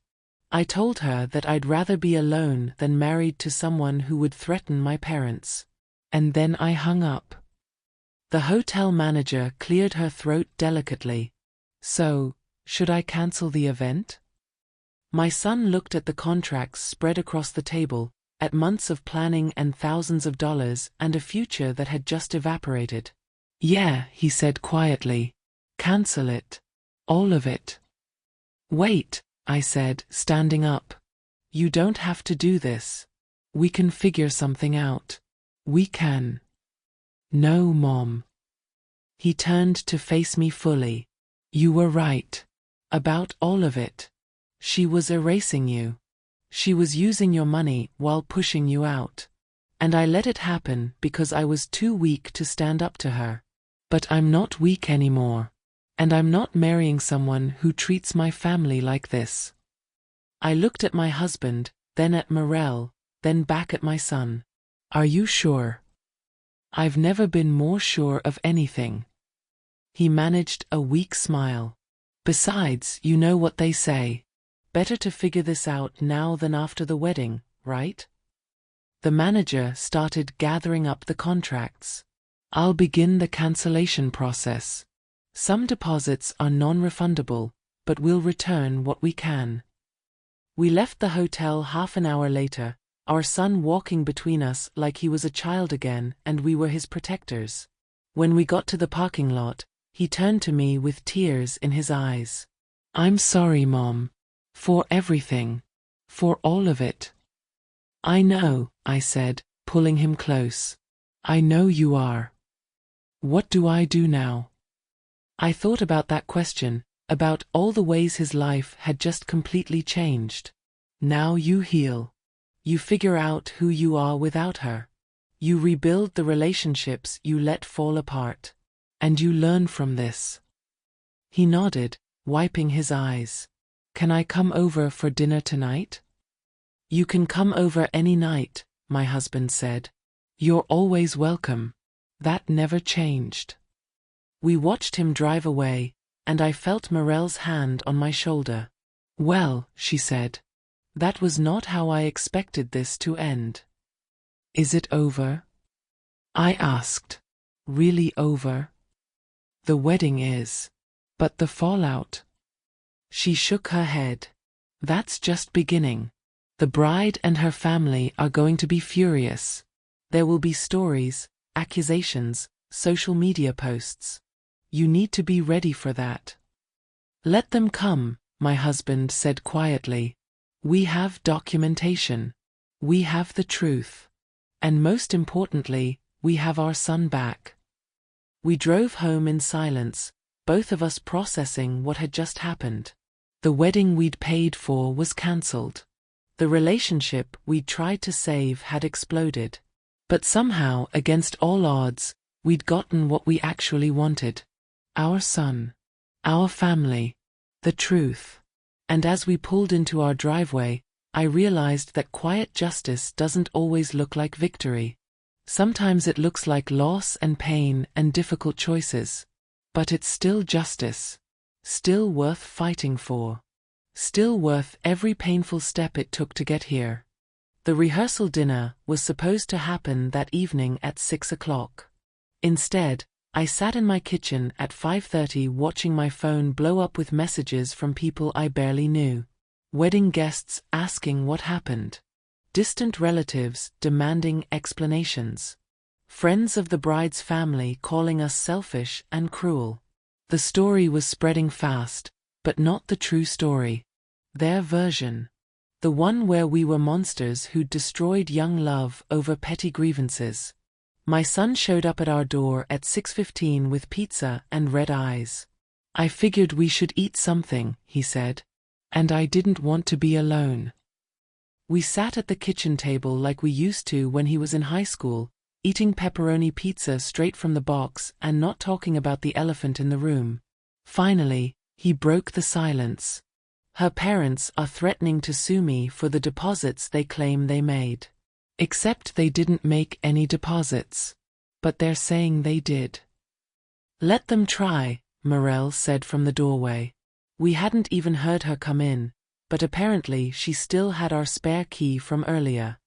I told her that I'd rather be alone than married to someone who would threaten my parents. And then I hung up. The hotel manager cleared her throat delicately. So, should I cancel the event? My son looked at the contracts spread across the table, at months of planning and thousands of dollars and a future that had just evaporated. "Yeah," he said quietly. "Cancel it. All of it." "Wait," I said, standing up. "You don't have to do this. We can figure something out. We can." "No, Mom." He turned to face me fully. "You were right. About all of it. She was erasing you. She was using your money while pushing you out. And I let it happen because I was too weak to stand up to her. But I'm not weak anymore. And I'm not marrying someone who treats my family like this." I looked at my husband, then at Morel, then back at my son. "Are you sure?" "I've never been more sure of anything." He managed a weak smile. "Besides, you know what they say. Better to figure this out now than after the wedding, right?" The manager started gathering up the contracts. "I'll begin the cancellation process. Some deposits are non-refundable, but we'll return what we can." We left the hotel half an hour later, our son walking between us like he was a child again and we were his protectors. When we got to the parking lot, he turned to me with tears in his eyes. "I'm sorry, Mom. For everything. For all of it." "I know," I said, pulling him close. "I know you are. What do I do now?" I thought about that question, about all the ways his life had just completely changed. Now you heal. You figure out who you are without her. You rebuild the relationships you let fall apart. And you learn from this. He nodded, wiping his eyes. "Can I come over for dinner tonight?" "You can come over any night," my husband said. "You're always welcome." That never changed. We watched him drive away, and I felt Morel's hand on my shoulder. "Well," she said, "that was not how I expected this to end." "Is it over?" I asked. "Really over?" "The wedding is. But the fallout?" She shook her head. "That's just beginning. The bride and her family are going to be furious. There will be stories, accusations, social media posts. You need to be ready for that." "Let them come," my husband said quietly. "We have documentation. We have the truth. And most importantly, we have our son back." We drove home in silence, both of us processing what had just happened. The wedding we'd paid for was cancelled. The relationship we'd tried to save had exploded. But somehow, against all odds, we'd gotten what we actually wanted. Our son. Our family. The truth. And as we pulled into our driveway, I realized that quiet justice doesn't always look like victory. Sometimes it looks like loss and pain and difficult choices. But it's still justice. Still worth fighting for. Still worth every painful step it took to get here. The rehearsal dinner was supposed to happen that evening at 6 o'clock. Instead, I sat in my kitchen at 5:30 watching my phone blow up with messages from people I barely knew. Wedding guests asking what happened. Distant relatives demanding explanations. Friends of the bride's family calling us selfish and cruel. The story was spreading fast, but not the true story. Their version. The one where we were monsters who'd destroyed young love over petty grievances. My son showed up at our door at 6:15 with pizza and red eyes. "I figured we should eat something," he said. "And I didn't want to be alone." We sat at the kitchen table like we used to when he was in high school, eating pepperoni pizza straight from the box and not talking about the elephant in the room. Finally, he broke the silence. "Her parents are threatening to sue me for the deposits they claim they made. Except they didn't make any deposits. But they're saying they did." "Let them try," Morel said from the doorway. We hadn't even heard her come in, but apparently she still had our spare key from earlier.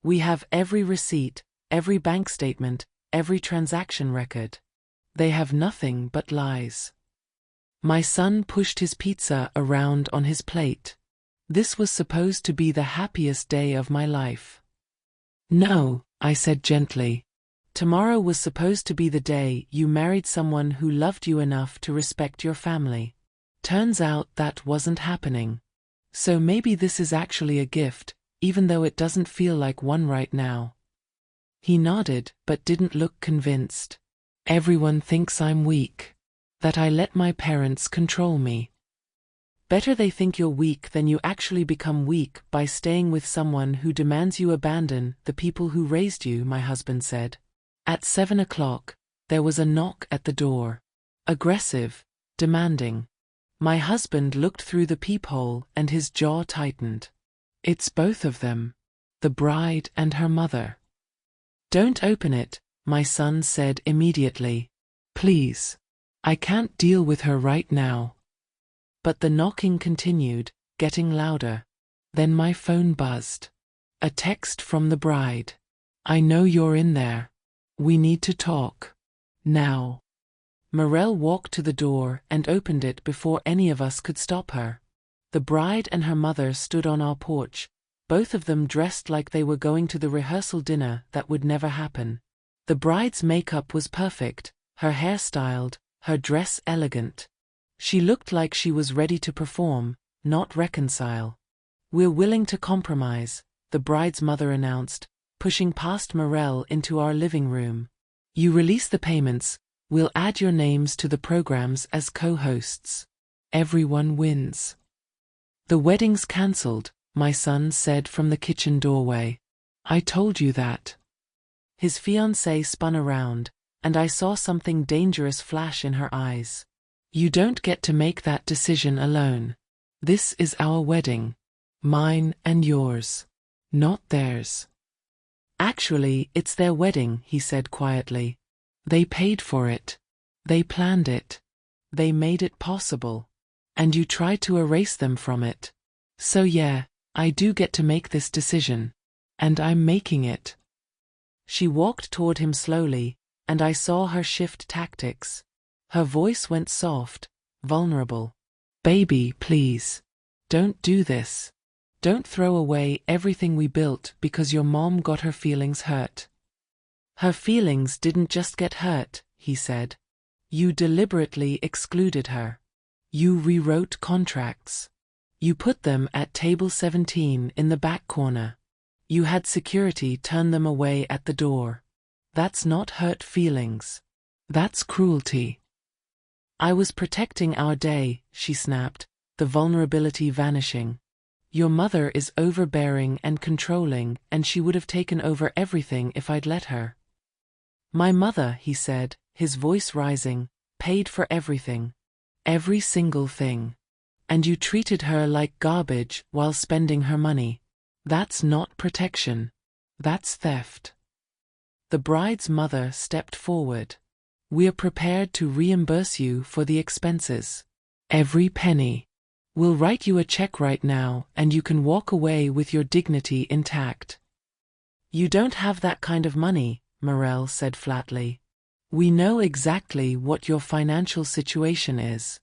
"We have every receipt, every bank statement, every transaction record. They have nothing but lies." My son pushed his pizza around on his plate. This was supposed to be the happiest day of my life. No, I said gently. Tomorrow was supposed to be the day you married someone who loved you enough to respect your family. Turns out that wasn't happening. So maybe this is actually a gift, even though it doesn't feel like one right now. He nodded, but didn't look convinced. Everyone thinks I'm weak. That I let my parents control me. Better they think you're weak than you actually become weak by staying with someone who demands you abandon the people who raised you, my husband said. At 7 o'clock, there was a knock at the door. Aggressive, demanding. My husband looked through the peephole and his jaw tightened. It's both of them. The bride and her mother. Don't open it, my son said immediately. Please. I can't deal with her right now. But the knocking continued, getting louder. Then my phone buzzed. A text from the bride. I know you're in there. We need to talk. Now. Morel walked to the door and opened it before any of us could stop her. The bride and her mother stood on our porch, both of them dressed like they were going to the rehearsal dinner that would never happen. The bride's makeup was perfect, her hair styled, her dress elegant. She looked like she was ready to perform, not reconcile. We're willing to compromise, the bride's mother announced, pushing past Morel into our living room. You release the payments, we'll add your names to the programs as co-hosts. Everyone wins. The wedding's cancelled, my son said from the kitchen doorway. I told you that. His fiancée spun around, and I saw something dangerous flash in her eyes. You don't get to make that decision alone. This is our wedding. Mine and yours. Not theirs. Actually, it's their wedding, he said quietly. They paid for it. They planned it. They made it possible. And you tried to erase them from it. So yeah, I do get to make this decision. And I'm making it. She walked toward him slowly, and I saw her shift tactics. Her voice went soft, vulnerable. Baby, please. Don't do this. Don't throw away everything we built because your mom got her feelings hurt. Her feelings didn't just get hurt, he said. You deliberately excluded her. You rewrote contracts. You put them at table 17 in the back corner. You had security turn them away at the door. That's not hurt feelings. That's cruelty. I was protecting our day, she snapped, the vulnerability vanishing. Your mother is overbearing and controlling, and she would have taken over everything if I'd let her. My mother, he said, his voice rising, paid for everything. Every single thing. And you treated her like garbage while spending her money. That's not protection. That's theft. The bride's mother stepped forward. We're prepared to reimburse you for the expenses. Every penny. We'll write you a check right now and you can walk away with your dignity intact. You don't have that kind of money, Morel said flatly. We know exactly what your financial situation is.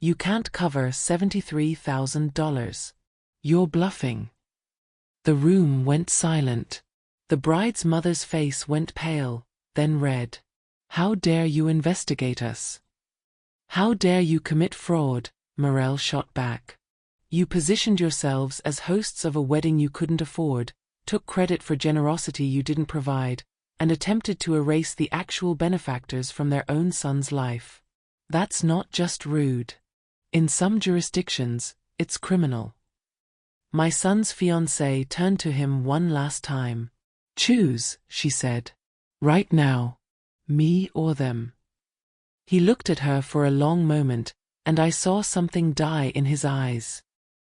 You can't cover $73,000. You're bluffing. The room went silent. The bride's mother's face went pale, then red. How dare you investigate us? How dare you commit fraud? Morel shot back. You positioned yourselves as hosts of a wedding you couldn't afford, took credit for generosity you didn't provide, and attempted to erase the actual benefactors from their own son's life. That's not just rude. In some jurisdictions, it's criminal. My son's fiancée turned to him one last time. Choose, she said. Right now. Me or them. He looked at her for a long moment, and I saw something die in his eyes.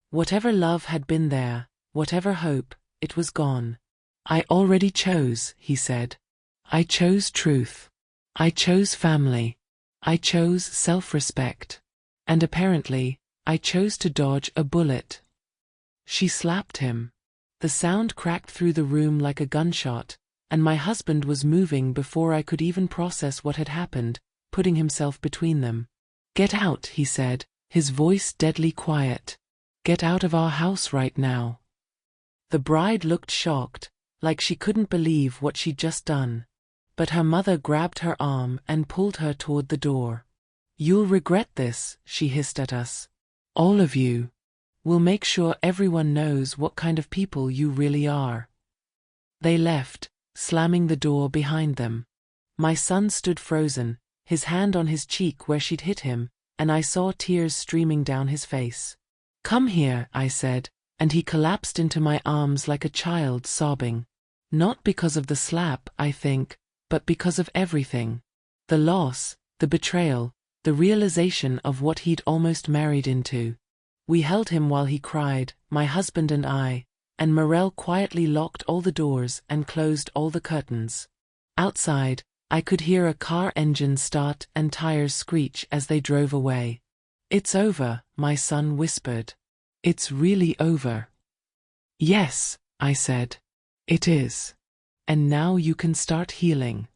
Whatever love had been there, whatever hope, it was gone. I already chose, he said. I chose truth. I chose family. I chose self-respect. And apparently, I chose to dodge a bullet. She slapped him. The sound cracked through the room like a gunshot, and my husband was moving before I could even process what had happened, putting himself between them. Get out, he said, his voice deadly quiet. Get out of our house right now. The bride looked shocked, like she couldn't believe what she'd just done. But her mother grabbed her arm and pulled her toward the door. "You'll regret this," she hissed at us. "All of you. We'll make sure everyone knows what kind of people you really are." They left, slamming the door behind them. My son stood frozen, his hand on his cheek where she'd hit him, and I saw tears streaming down his face. "Come here," I said, and he collapsed into my arms like a child, sobbing. Not because of the slap, I think, but because of everything. The loss, the betrayal, the realization of what he'd almost married into. We held him while he cried, my husband and I, and Morel quietly locked all the doors and closed all the curtains. Outside, I could hear a car engine start and tires screech as they drove away. "It's over," my son whispered. "It's really over." "Yes," I said. "It is. And now you can start healing."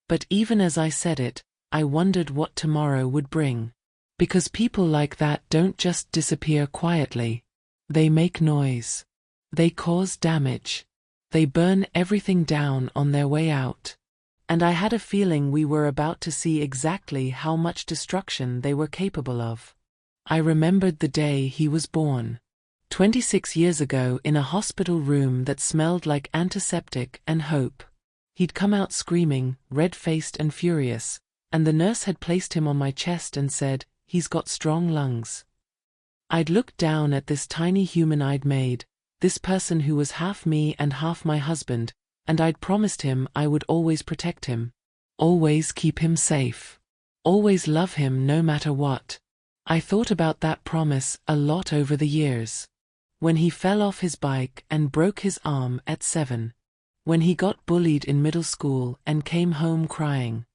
But even as I said it, I wondered what tomorrow would bring. Because people like that don't just disappear quietly. They make noise. They cause damage. They burn everything down on their way out. And I had a feeling we were about to see exactly how much destruction they were capable of. I remembered the day he was born. 26 years ago, in a hospital room that smelled like antiseptic and hope. He'd come out screaming, red-faced and furious, and the nurse had placed him on my chest and said, "He's got strong lungs." I'd looked down at this tiny human I'd made, this person who was half me and half my husband, and I'd promised him I would always protect him. Always keep him safe. Always love him no matter what. I thought about that promise a lot over the years. When he fell off his bike and broke his arm at 7. When he got bullied in middle school and came home crying.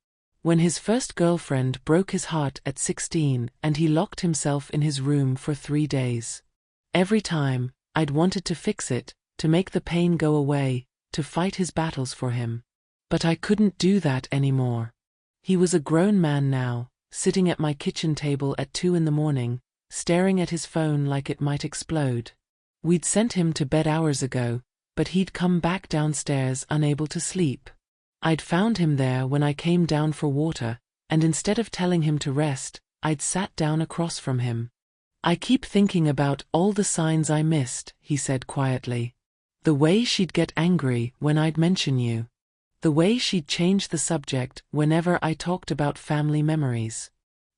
When his first girlfriend broke his heart at 16 and he locked himself in his room for 3 days. Every time, I'd wanted to fix it, to make the pain go away, to fight his battles for him. But I couldn't do that anymore. He was a grown man now, sitting at my kitchen table at 2 in the morning, staring at his phone like it might explode. We'd sent him to bed hours ago, but he'd come back downstairs unable to sleep. I'd found him there when I came down for water, and instead of telling him to rest, I'd sat down across from him. "I keep thinking about all the signs I missed," he said quietly. "The way she'd get angry when I'd mention you. The way she'd change the subject whenever I talked about family memories.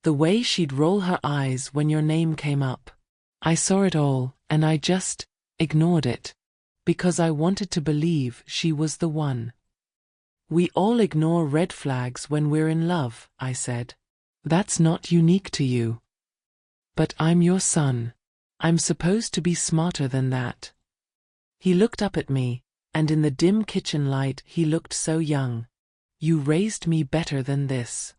The way she'd roll her eyes when your name came up. I saw it all, and I just ignored it. Because I wanted to believe she was the one." "We all ignore red flags when we're in love," I said. "That's not unique to you. But I'm your son. I'm supposed to be smarter than that." He looked up at me, and in the dim kitchen light he looked so young. "You raised me better than this.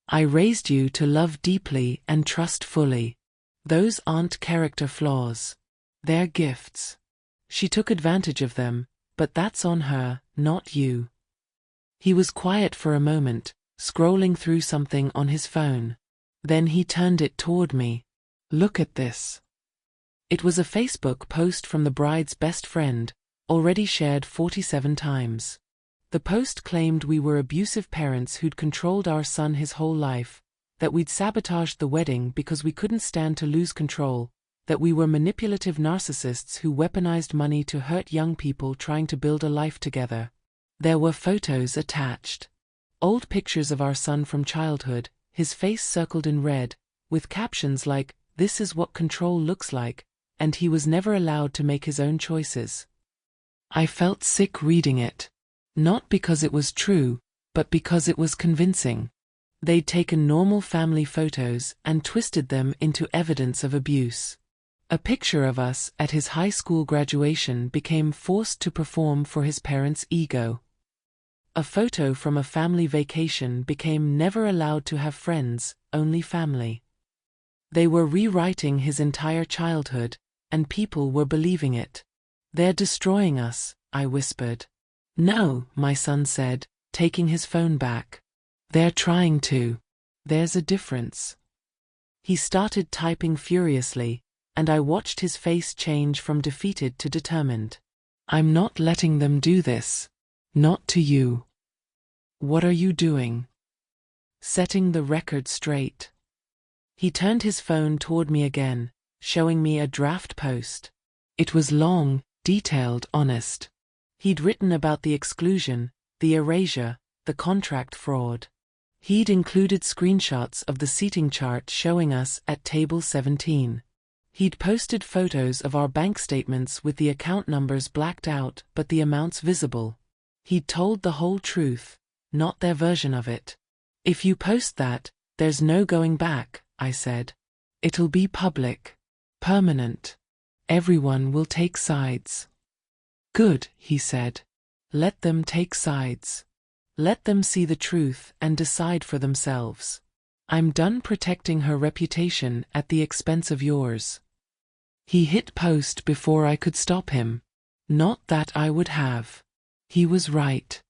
I raised you to love deeply and trust fully. Those aren't character flaws. They're gifts. She took advantage of them, but that's on her, not you." He was quiet for a moment, scrolling through something on his phone. Then he turned it toward me. "Look at this." It was a Facebook post from the bride's best friend, already shared 47 times. The post claimed we were abusive parents who'd controlled our son his whole life, that we'd sabotaged the wedding because we couldn't stand to lose control, that we were manipulative narcissists who weaponized money to hurt young people trying to build a life together. There were photos attached. Old pictures of our son from childhood, his face circled in red, with captions like, "This is what control looks like," and he was never allowed to make his own choices. I felt sick reading it. Not because it was true, but because it was convincing. They'd taken normal family photos and twisted them into evidence of abuse. A picture of us at his high school graduation became forced to perform for his parents' ego. A photo from a family vacation became never allowed to have friends, only family. They were rewriting his entire childhood, and people were believing it. "They're destroying us," I whispered. "No," my son said, taking his phone back. "They're trying to. There's a difference." He started typing furiously, and I watched his face change from defeated to determined. I'm not letting them do this. Not to you. What are you doing? Setting the record straight. He turned his phone toward me again, showing me a draft post. It was long, detailed, honest. He'd written about the exclusion, the erasure, the contract fraud. He'd included screenshots of the seating chart showing us at table 17. He'd posted photos of our bank statements with the account numbers blacked out but the amounts visible. He'd told the whole truth, not their version of it. If you post that, there's no going back, I said. It'll be public. Permanent. Everyone will take sides. Good, he said. Let them take sides. Let them see the truth and decide for themselves. I'm done protecting her reputation at the expense of yours. He hit post before I could stop him. Not that I would have. He was right.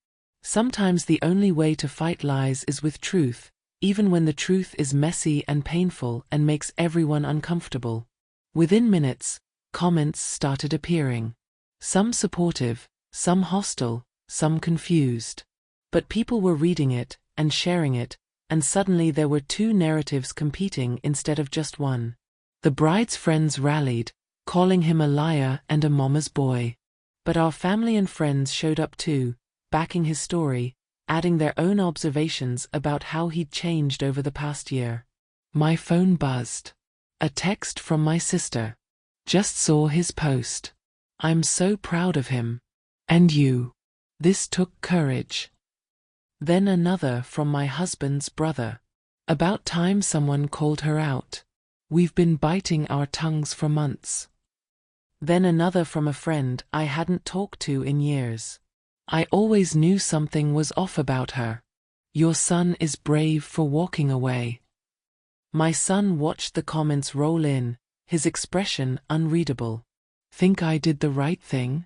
Sometimes the only way to fight lies is with truth, even when the truth is messy and painful and makes everyone uncomfortable. Within minutes, comments started appearing. Some supportive, some hostile, some confused. But people were reading it and sharing it, and suddenly there were two narratives competing instead of just one. The bride's friends rallied, calling him a liar and a mama's boy. But our family and friends showed up too, backing his story, adding their own observations about how he'd changed over the past year. My phone buzzed. A text from my sister. Just saw his post. I'm so proud of him. And you. This took courage. Then another from my husband's brother. About time someone called her out. We've been biting our tongues for months. Then another from a friend I hadn't talked to in years. I always knew something was off about her. Your son is brave for walking away. My son watched the comments roll in, his expression unreadable. Think I did the right thing?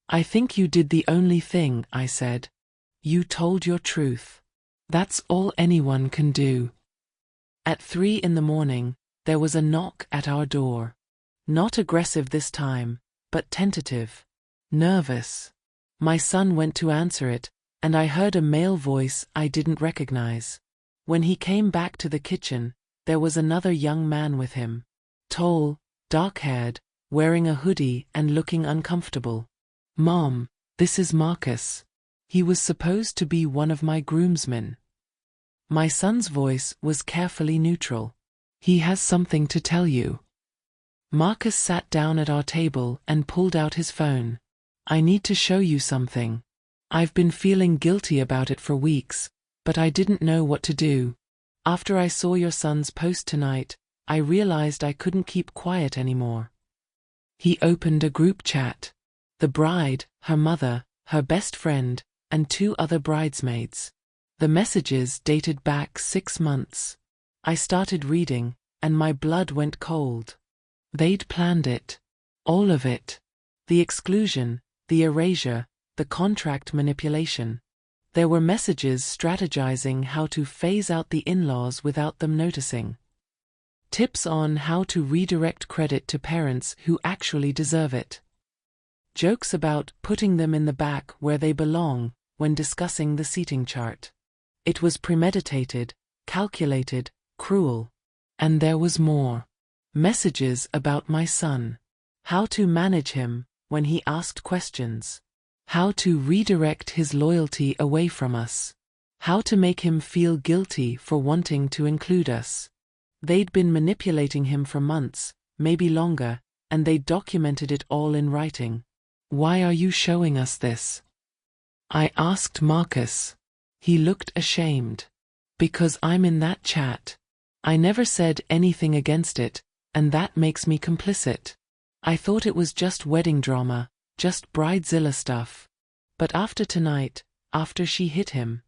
I think you did the only thing, I said. You told your truth. That's all anyone can do. At 3 a.m, there was a knock at our door. Not aggressive this time, but tentative. Nervous. My son went to answer it, and I heard a male voice I didn't recognize. When he came back to the kitchen, there was another young man with him. Tall, dark-haired, wearing a hoodie and looking uncomfortable. Mom, this is Marcus. He was supposed to be one of my groomsmen. My son's voice was carefully neutral. He has something to tell you. Marcus sat down at our table and pulled out his phone. I need to show you something. I've been feeling guilty about it for weeks, but I didn't know what to do. After I saw your son's post tonight, I realized I couldn't keep quiet anymore. He opened a group chat. The bride, her mother, her best friend, and 2 other bridesmaids. The messages dated back 6 months. I started reading, and my blood went cold. They'd planned it. All of it. The exclusion, the erasure, the contract manipulation. There were messages strategizing how to phase out the in-laws without them noticing. Tips on how to redirect credit to parents who actually deserve it. Jokes about putting them in the back where they belong when discussing the seating chart. It was premeditated, calculated, cruel. And there was more. Messages about my son. How to manage him when he asked questions. How to redirect his loyalty away from us. How to make him feel guilty for wanting to include us. They'd been manipulating him for months, maybe longer, and they documented it all in writing. Why are you showing us this? I asked Marcus. He looked ashamed. Because I'm in that chat. I never said anything against it, and that makes me complicit. I thought it was just wedding drama, just bridezilla stuff. But after tonight, after she hit him.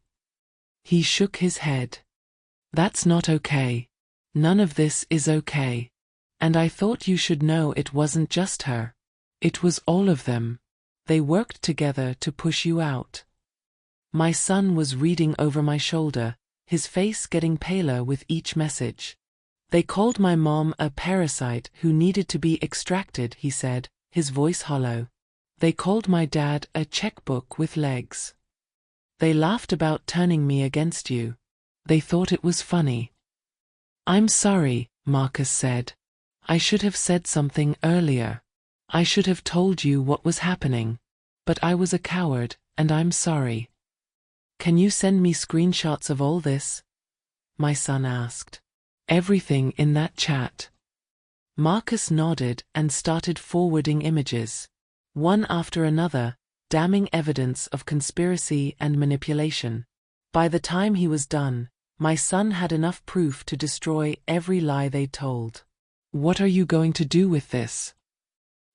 He shook his head. That's not okay. None of this is okay. And I thought you should know it wasn't just her. It was all of them. They worked together to push you out. My son was reading over my shoulder, his face getting paler with each message. They called my mom a parasite who needed to be extracted, he said, his voice hollow. They called my dad a checkbook with legs. They laughed about turning me against you. They thought it was funny. I'm sorry, Marcus said. I should have said something earlier. I should have told you what was happening. But I was a coward, and I'm sorry. Can you send me screenshots of all this? My son asked. Everything in that chat. Marcus nodded and started forwarding images. One after another, damning evidence of conspiracy and manipulation. By the time he was done, my son had enough proof to destroy every lie they'd told. What are you going to do with this?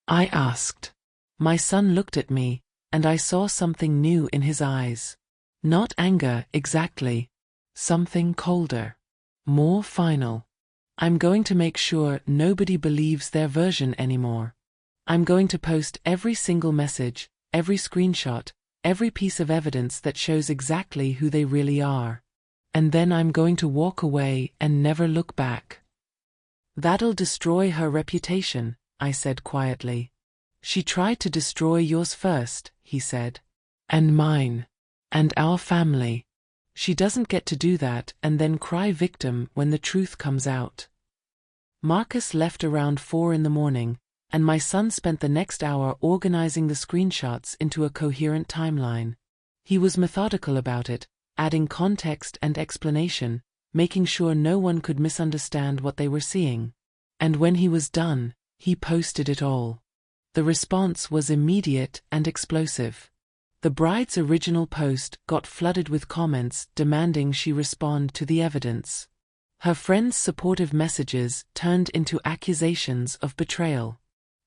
I asked. My son looked at me, and I saw something new in his eyes. Not anger exactly. Something colder. More final. I'm going to make sure nobody believes their version anymore. I'm going to post every single message, every screenshot, every piece of evidence that shows exactly who they really are. And then I'm going to walk away and never look back. That'll destroy her reputation, I said quietly. She tried to destroy yours first, he said. And mine. And our family. She doesn't get to do that and then cry victim when the truth comes out. Marcus left around 4 in the morning, and my son spent the next hour organizing the screenshots into a coherent timeline. He was methodical about it, adding context and explanation, making sure no one could misunderstand what they were seeing. And when he was done, he posted it all. The response was immediate and explosive. The bride's original post got flooded with comments demanding she respond to the evidence. Her friends' supportive messages turned into accusations of betrayal.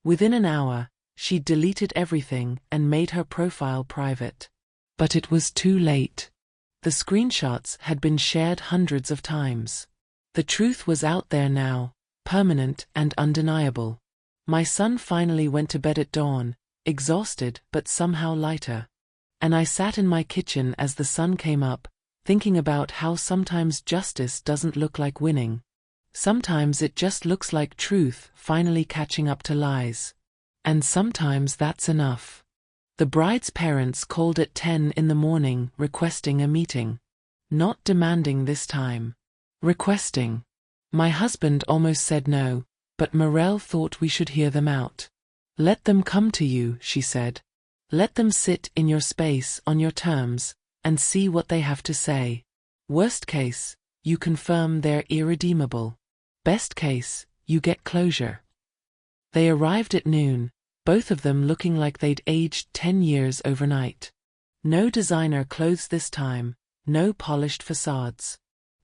Within an hour, she'd deleted everything and made her profile private. But it was too late. The screenshots had been shared hundreds of times. The truth was out there now, permanent and undeniable. My son finally went to bed at dawn, exhausted but somehow lighter. And I sat in my kitchen as the sun came up, thinking about how sometimes justice doesn't look like winning. Sometimes it just looks like truth finally catching up to lies. And sometimes that's enough. The bride's parents called at 10 in the morning requesting a meeting. Not demanding this time. Requesting. My husband almost said no, but Morel thought we should hear them out. Let them come to you, she said. Let them sit in your space on your terms, and see what they have to say. Worst case, you confirm they're irredeemable. Best case, you get closure. They arrived at noon, both of them looking like they'd aged 10 years overnight. No designer clothes this time, no polished facades.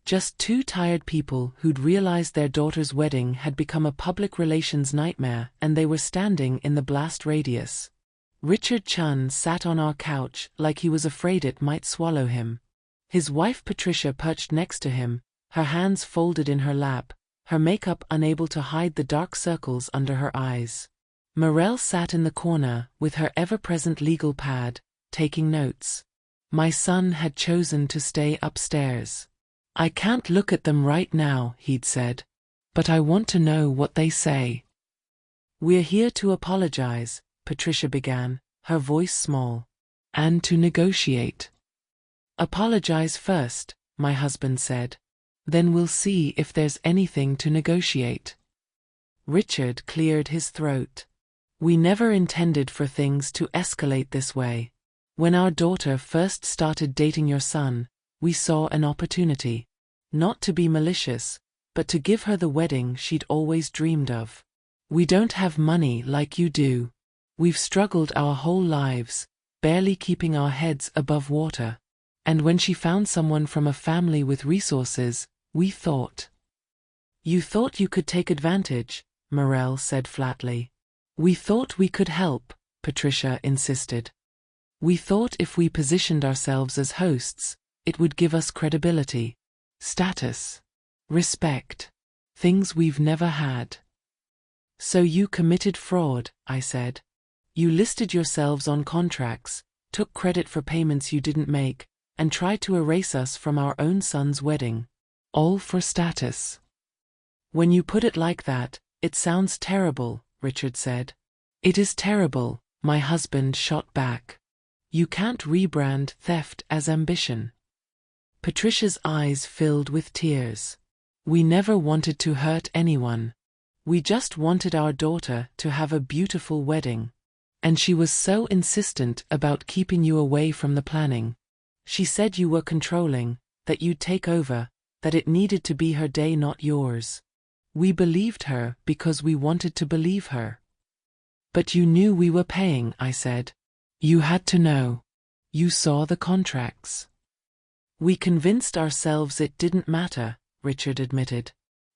Just two tired people who'd realized their daughter's wedding had become a public relations nightmare, and they were standing in the blast radius. Richard Chun sat on our couch like he was afraid it might swallow him. His wife Patricia perched next to him, her hands folded in her lap, her makeup unable to hide the dark circles under her eyes. Morel sat in the corner with her ever-present legal pad, taking notes. My son had chosen to stay upstairs. I can't look at them right now, he'd said. But I want to know what they say. We're here to apologize, Patricia began, her voice small. And to negotiate. Apologize first, my husband said. Then we'll see if there's anything to negotiate. Richard cleared his throat. We never intended for things to escalate this way. When our daughter first started dating your son, we saw an opportunity. Not to be malicious, but to give her the wedding she'd always dreamed of. We don't have money like you do. We've struggled our whole lives, barely keeping our heads above water. And when she found someone from a family with resources, we thought. You thought you could take advantage, Morel said flatly. We thought we could help, Patricia insisted. We thought if we positioned ourselves as hosts, it would give us credibility, status, respect, things we've never had. So you committed fraud, I said. You listed yourselves on contracts, took credit for payments you didn't make, and tried to erase us from our own son's wedding. All for status. When you put it like that, it sounds terrible, Richard said. It is terrible, My husband shot back. You can't rebrand theft as ambition. Patricia's eyes filled with tears. We never wanted to hurt anyone. We just wanted our daughter to have a beautiful wedding. And she was so insistent about keeping you away from the planning. She said you were controlling, that you'd take over, that it needed to be her day, not yours. We believed her because we wanted to believe her. But you knew we were paying, I said. You had to know. You saw the contracts. We convinced ourselves it didn't matter, Richard admitted.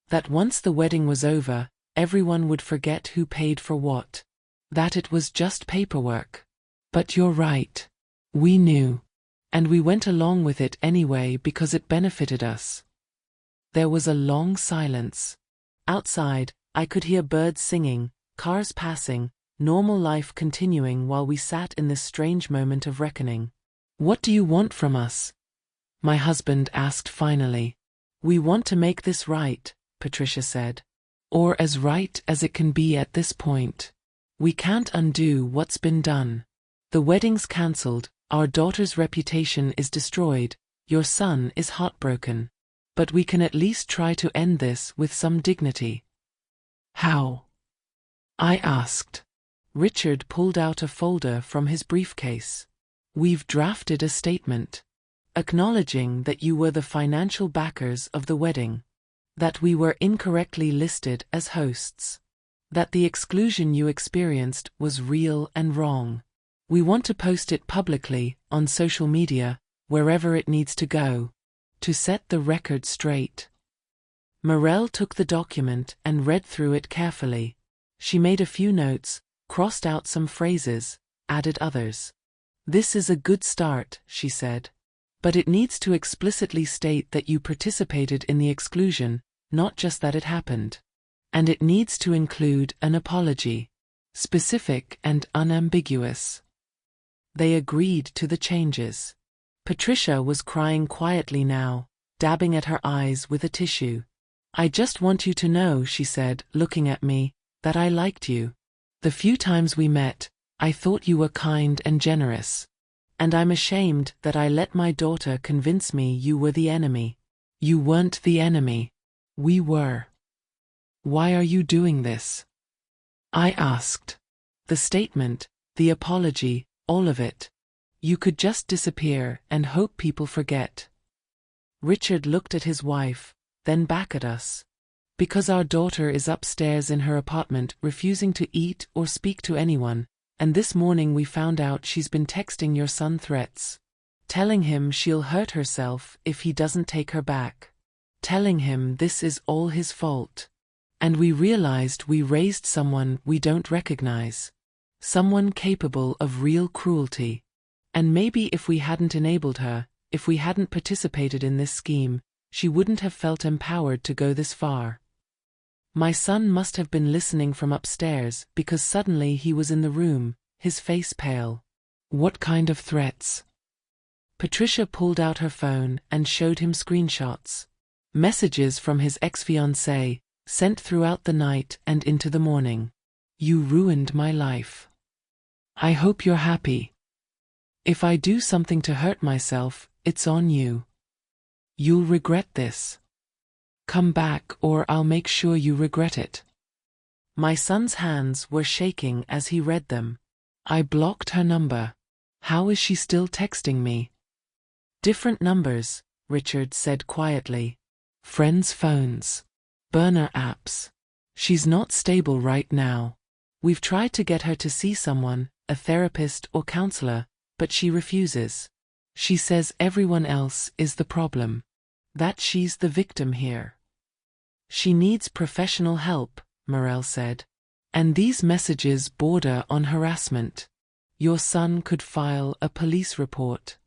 That once the wedding was over, everyone would forget who paid for what. That it was just paperwork. But you're right. We knew. And we went along with it anyway because it benefited us. There was a long silence. Outside, I could hear birds singing, cars passing, normal life continuing while we sat in this strange moment of reckoning. What do you want from us? My husband asked finally. We want to make this right, Patricia said. Or as right as it can be at this point. We can't undo what's been done. The wedding's cancelled, our daughter's reputation is destroyed, your son is heartbroken. But we can at least try to end this with some dignity. How? I asked. Richard pulled out a folder from his briefcase. We've drafted a statement. Acknowledging that you were the financial backers of the wedding. That we were incorrectly listed as hosts. That the exclusion you experienced was real and wrong. We want to post it publicly, on social media, wherever it needs to go. To set the record straight. Morel took the document and read through it carefully. She made a few notes, crossed out some phrases, added others. This is a good start, she said. But it needs to explicitly state that you participated in the exclusion, not just that it happened. And it needs to include an apology. Specific and unambiguous. They agreed to the changes. Patricia was crying quietly now, dabbing at her eyes with a tissue. I just want you to know, she said, looking at me, that I liked you. The few times we met, I thought you were kind and generous. And I'm ashamed that I let my daughter convince me you were the enemy. You weren't the enemy. We were. Why are you doing this? I asked. The statement, the apology, all of it. You could just disappear and hope people forget. Richard looked at his wife, then back at us. Because our daughter is upstairs in her apartment refusing to eat or speak to anyone, and this morning we found out she's been texting your son threats. Telling him she'll hurt herself if he doesn't take her back. Telling him this is all his fault. And we realized we raised someone we don't recognize. Someone capable of real cruelty. And maybe if we hadn't enabled her, if we hadn't participated in this scheme, she wouldn't have felt empowered to go this far. My son must have been listening from upstairs because suddenly he was in the room, his face pale. What kind of threats? Patricia pulled out her phone and showed him screenshots. Messages from his ex-fiancée, sent throughout the night and into the morning. You ruined my life. I hope you're happy. If I do something to hurt myself, it's on you. You'll regret this. Come back or I'll make sure you regret it. My son's hands were shaking as he read them. I blocked her number. How is she still texting me? Different numbers, Richard said quietly. Friends' phones. Burner apps. She's not stable right now. We've tried to get her to see someone, a therapist or counselor, but she refuses. She says everyone else is the problem. That she's the victim here. She needs professional help, Morel said. And these messages border on harassment. Your son could file a police report.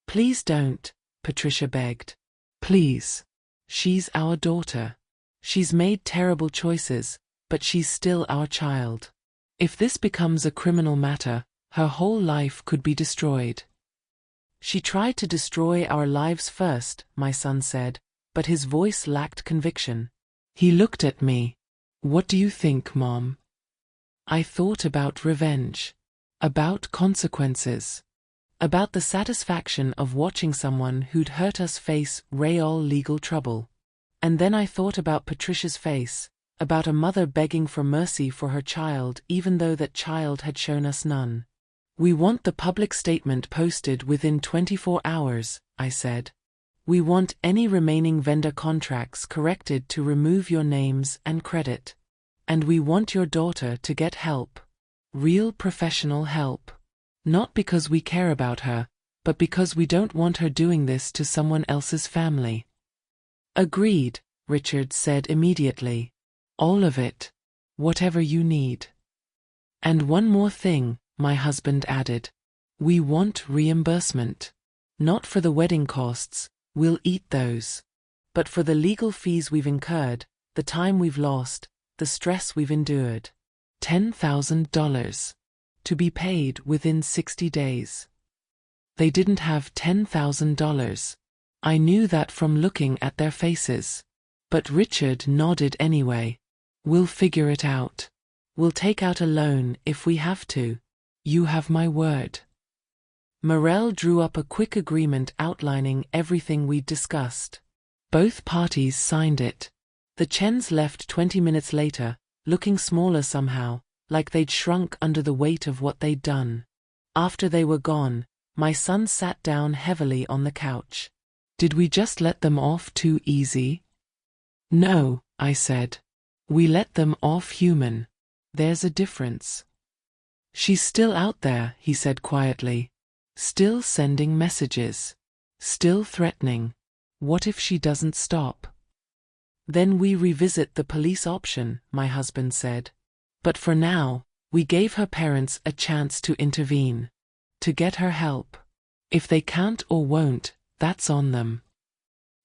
Please don't, Patricia begged. Please. She's our daughter. She's made terrible choices, but she's still our child. If this becomes a criminal matter, her whole life could be destroyed. She tried to destroy our lives first, my son said, but his voice lacked conviction. He looked at me. What do you think, Mom? I thought about revenge. About consequences. About the satisfaction of watching someone who'd hurt us face real legal trouble. And then I thought about Patricia's face, about a mother begging for mercy for her child even though that child had shown us none. We want the public statement posted within 24 hours, I said. We want any remaining vendor contracts corrected to remove your names and credit. And we want your daughter to get help. Real professional help. Not because we care about her, but because we don't want her doing this to someone else's family. Agreed, Richard said immediately. All of it. Whatever you need. And one more thing, my husband added. We want reimbursement. Not for the wedding costs, we'll eat those. But for the legal fees we've incurred, the time we've lost, the stress we've endured. $10,000. To be paid within 60 days. They didn't have $10,000. I knew that from looking at their faces. But Richard nodded anyway. We'll figure it out. We'll take out a loan if we have to. You have my word. Morel drew up a quick agreement outlining everything we'd discussed. Both parties signed it. The Chens left 20 minutes later, looking smaller somehow, like they'd shrunk under the weight of what they'd done. After they were gone, my son sat down heavily on the couch. Did we just let them off too easy? No, I said. We let them off human. There's a difference. She's still out there, he said quietly. Still sending messages. Still threatening. What if she doesn't stop? Then we revisit the police option, my husband said. But for now, we gave her parents a chance to intervene. To get her help. If they can't or won't, that's on them.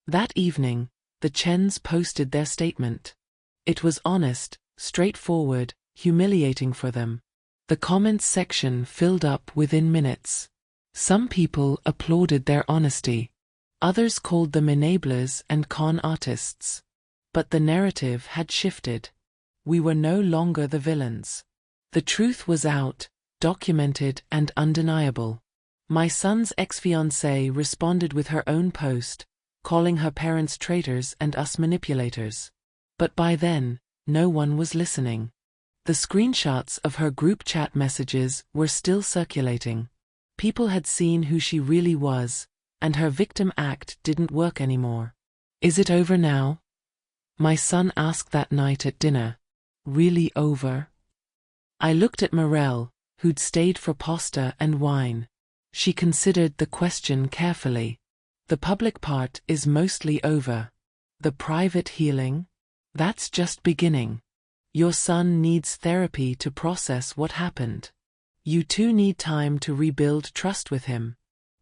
That evening, the Chens posted their statement. It was honest, straightforward, humiliating for them. The comments section filled up within minutes. Some people applauded their honesty. Others called them enablers and con artists. But the narrative had shifted. We were no longer the villains. The truth was out, documented and undeniable. My son's ex-fiancée responded with her own post, calling her parents traitors and us manipulators. But by then, no one was listening. The screenshots of her group chat messages were still circulating. People had seen who she really was, and her victim act didn't work anymore. Is it over now? My son asked that night at dinner. Really over? I looked at Morel, who'd stayed for pasta and wine. She considered the question carefully. The public part is mostly over. The private healing? That's just beginning. Your son needs therapy to process what happened. You two need time to rebuild trust with him.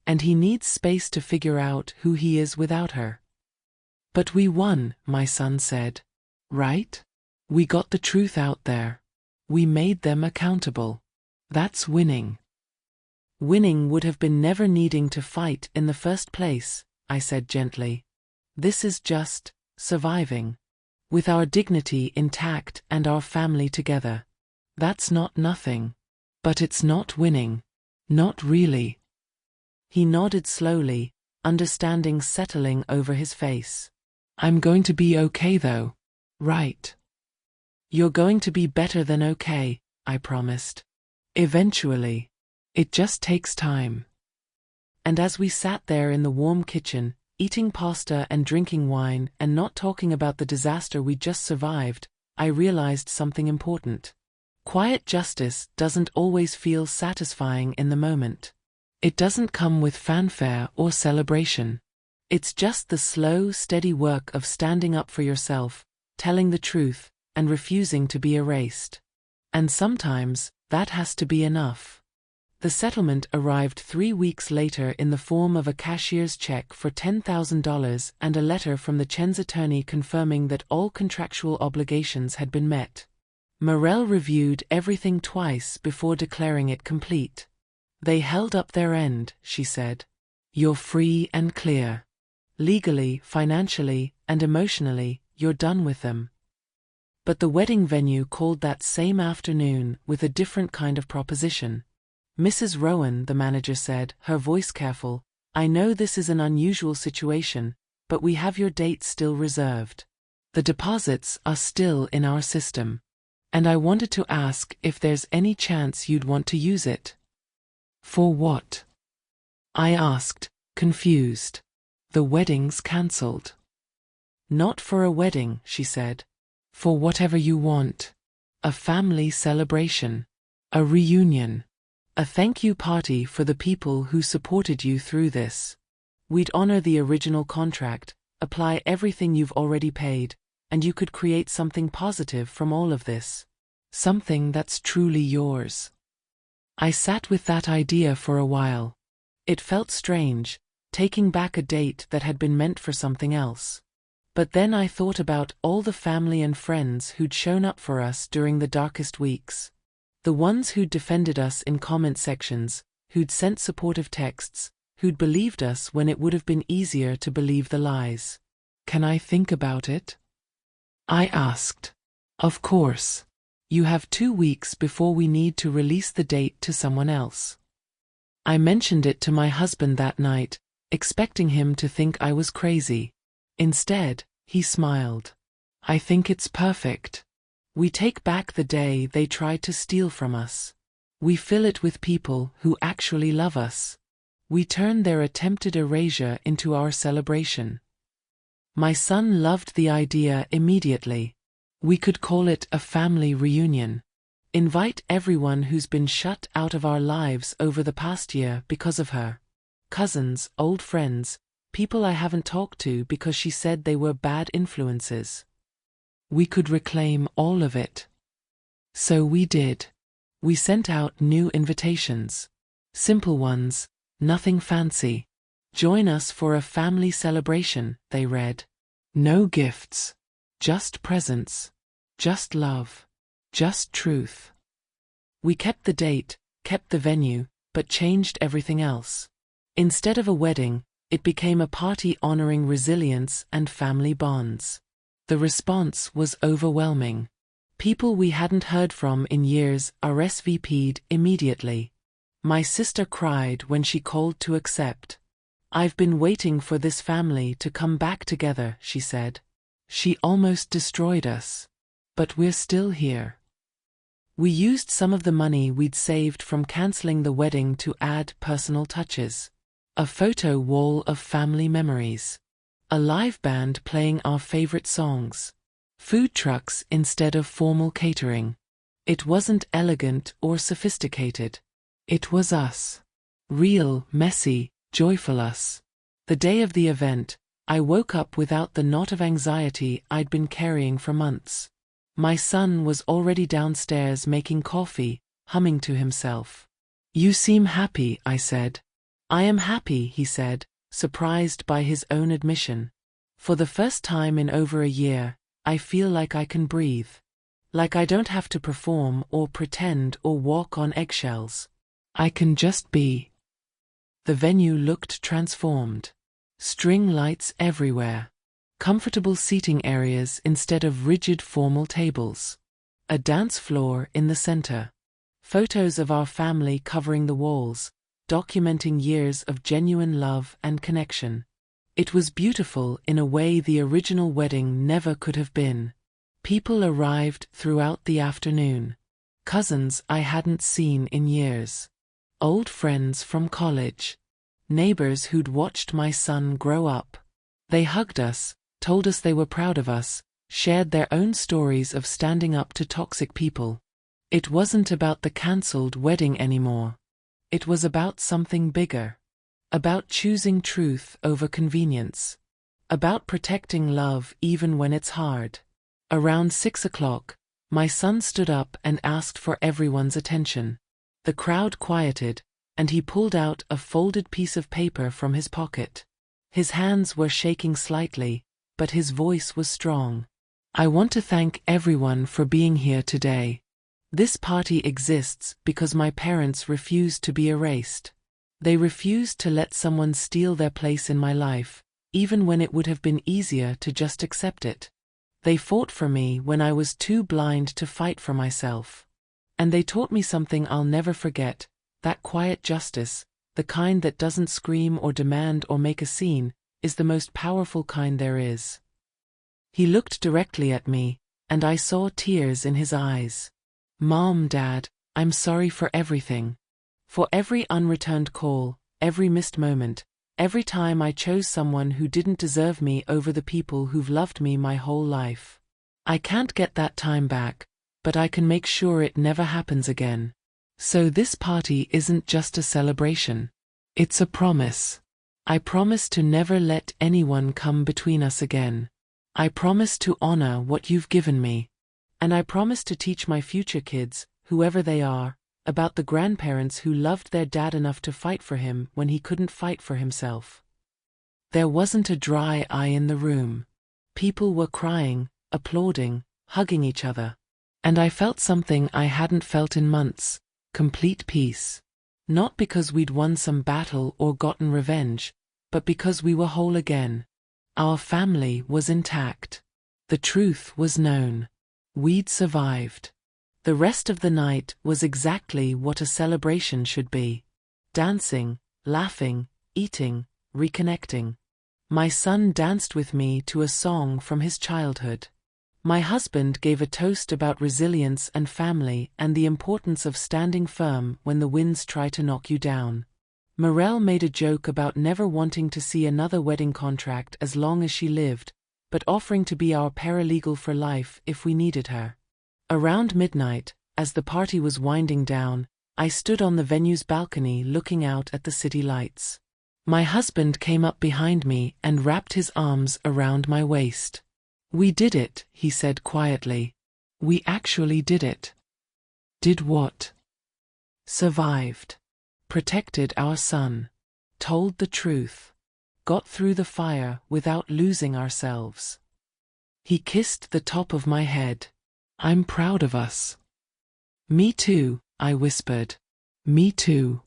And he needs space to figure out who he is without her. But we won, my son said. Right? We got the truth out there. We made them accountable. That's winning. Winning would have been never needing to fight in the first place, I said gently. This is just surviving. With our dignity intact and our family together. That's not nothing. But it's not winning. Not really. He nodded slowly, understanding settling over his face. I'm going to be okay though. Right. You're going to be better than okay, I promised. Eventually. It just takes time. And as we sat there in the warm kitchen, eating pasta and drinking wine and not talking about the disaster we just survived, I realized something important. Quiet justice doesn't always feel satisfying in the moment. It doesn't come with fanfare or celebration. It's just the slow, steady work of standing up for yourself, telling the truth, and refusing to be erased. And sometimes, that has to be enough. The settlement arrived 3 weeks later in the form of a cashier's check for $10,000 and a letter from the Chen's attorney confirming that all contractual obligations had been met. Morel reviewed everything twice before declaring it complete. They held up their end, she said. You're free and clear. Legally, financially, and emotionally, you're done with them. But the wedding venue called that same afternoon with a different kind of proposition. Mrs. Rowan, the manager said, her voice careful, I know this is an unusual situation, but we have your date still reserved. The deposits are still in our system. And I wanted to ask if there's any chance you'd want to use it. For what? I asked, confused. The wedding's cancelled. Not for a wedding, she said. For whatever you want. A family celebration. A reunion. A thank you party for the people who supported you through this. We'd honor the original contract, apply everything you've already paid, and you could create something positive from all of this. Something that's truly yours. I sat with that idea for a while. It felt strange, taking back a date that had been meant for something else. But then I thought about all the family and friends who'd shown up for us during the darkest weeks. The ones who'd defended us in comment sections, who'd sent supportive texts, who'd believed us when it would have been easier to believe the lies. Can I think about it? I asked. Of course. You have 2 weeks before we need to release the date to someone else. I mentioned it to my husband that night, expecting him to think I was crazy. Instead, he smiled. I think it's perfect. We take back the day they tried to steal from us. We fill it with people who actually love us. We turn their attempted erasure into our celebration. My son loved the idea immediately. We could call it a family reunion. Invite everyone who's been shut out of our lives over the past year because of her. Cousins, old friends, people I haven't talked to because she said they were bad influences. We could reclaim all of it. So we did. We sent out new invitations. Simple ones, nothing fancy. Join us for a family celebration, they read. No gifts. Just presents. Just love. Just truth. We kept the date, kept the venue, but changed everything else. Instead of a wedding, it became a party honoring resilience and family bonds. The response was overwhelming. People we hadn't heard from in years RSVP'd immediately. My sister cried when she called to accept. I've been waiting for this family to come back together, she said. She almost destroyed us. But we're still here. We used some of the money we'd saved from canceling the wedding to add personal touches. A photo wall of family memories. A live band playing our favorite songs. Food trucks instead of formal catering. It wasn't elegant or sophisticated. It was us. Real, messy, joyful us. The day of the event, I woke up without the knot of anxiety I'd been carrying for months. My son was already downstairs making coffee, humming to himself. You seem happy, I said. I am happy, he said, surprised by his own admission. For the first time in over a year, I feel like I can breathe. Like I don't have to perform or pretend or walk on eggshells. I can just be. The venue looked transformed. String lights everywhere. Comfortable seating areas instead of rigid formal tables. A dance floor in the center. Photos of our family covering the walls, documenting years of genuine love and connection. It was beautiful in a way the original wedding never could have been. People arrived throughout the afternoon. Cousins I hadn't seen in years. Old friends from college. Neighbors who'd watched my son grow up. They hugged us, told us they were proud of us, shared their own stories of standing up to toxic people. It wasn't about the cancelled wedding anymore. It was about something bigger. About choosing truth over convenience. About protecting love even when it's hard. Around 6 o'clock, my son stood up and asked for everyone's attention. The crowd quieted, and he pulled out a folded piece of paper from his pocket. His hands were shaking slightly, but his voice was strong. I want to thank everyone for being here today. This party exists because my parents refused to be erased. They refused to let someone steal their place in my life, even when it would have been easier to just accept it. They fought for me when I was too blind to fight for myself. And they taught me something I'll never forget. that quiet justice, the kind that doesn't scream or demand or make a scene, is the most powerful kind there is. He looked directly at me, and I saw tears in his eyes. Mom, Dad, I'm sorry for everything. For every unreturned call, every missed moment, every time I chose someone who didn't deserve me over the people who've loved me my whole life. I can't get that time back, but I can make sure it never happens again. So this party isn't just a celebration. It's a promise. I promise to never let anyone come between us again. I promise to honor what you've given me. And I promise to teach my future kids, whoever they are, about the grandparents who loved their dad enough to fight for him when he couldn't fight for himself. There wasn't a dry eye in the room. People were crying, applauding, hugging each other. And I felt something I hadn't felt in months, complete peace. Not because we'd won some battle or gotten revenge, but because we were whole again. Our family was intact. The truth was known. We'd survived. The rest of the night was exactly what a celebration should be. Dancing, laughing, eating, reconnecting. My son danced with me to a song from his childhood. My husband gave a toast about resilience and family and the importance of standing firm when the winds try to knock you down. Morel made a joke about never wanting to see another wedding contract as long as she lived, but offering to be our paralegal for life if we needed her. Around midnight, as the party was winding down, I stood on the venue's balcony looking out at the city lights. My husband came up behind me and wrapped his arms around my waist. "We did it," he said quietly. "We actually did it." Did what? Survived. Protected our son. Told the truth. Got through the fire without losing ourselves. He kissed the top of my head. "I'm proud of us." "Me too," I whispered. "Me too."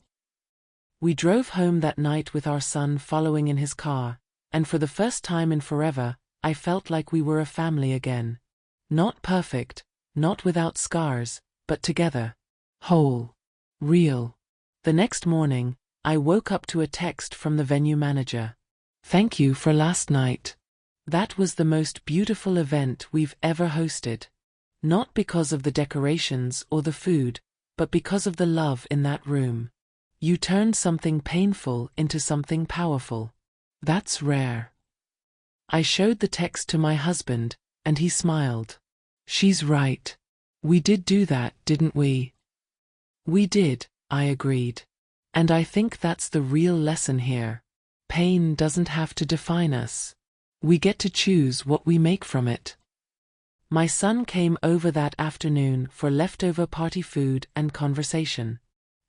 We drove home that night with our son following in his car, and for the first time in forever, I felt like we were a family again. Not perfect, not without scars, but together. Whole. Real. The next morning, I woke up to a text from the venue manager. "Thank you for last night. That was the most beautiful event we've ever hosted. Not because of the decorations or the food, but because of the love in that room. You turned something painful into something powerful. That's rare." I showed the text to my husband, and he smiled. "She's right. We did do that, didn't we?" "We did," I agreed. "And I think that's the real lesson here. Pain doesn't have to define us. We get to choose what we make from it." My son came over that afternoon for leftover party food and conversation.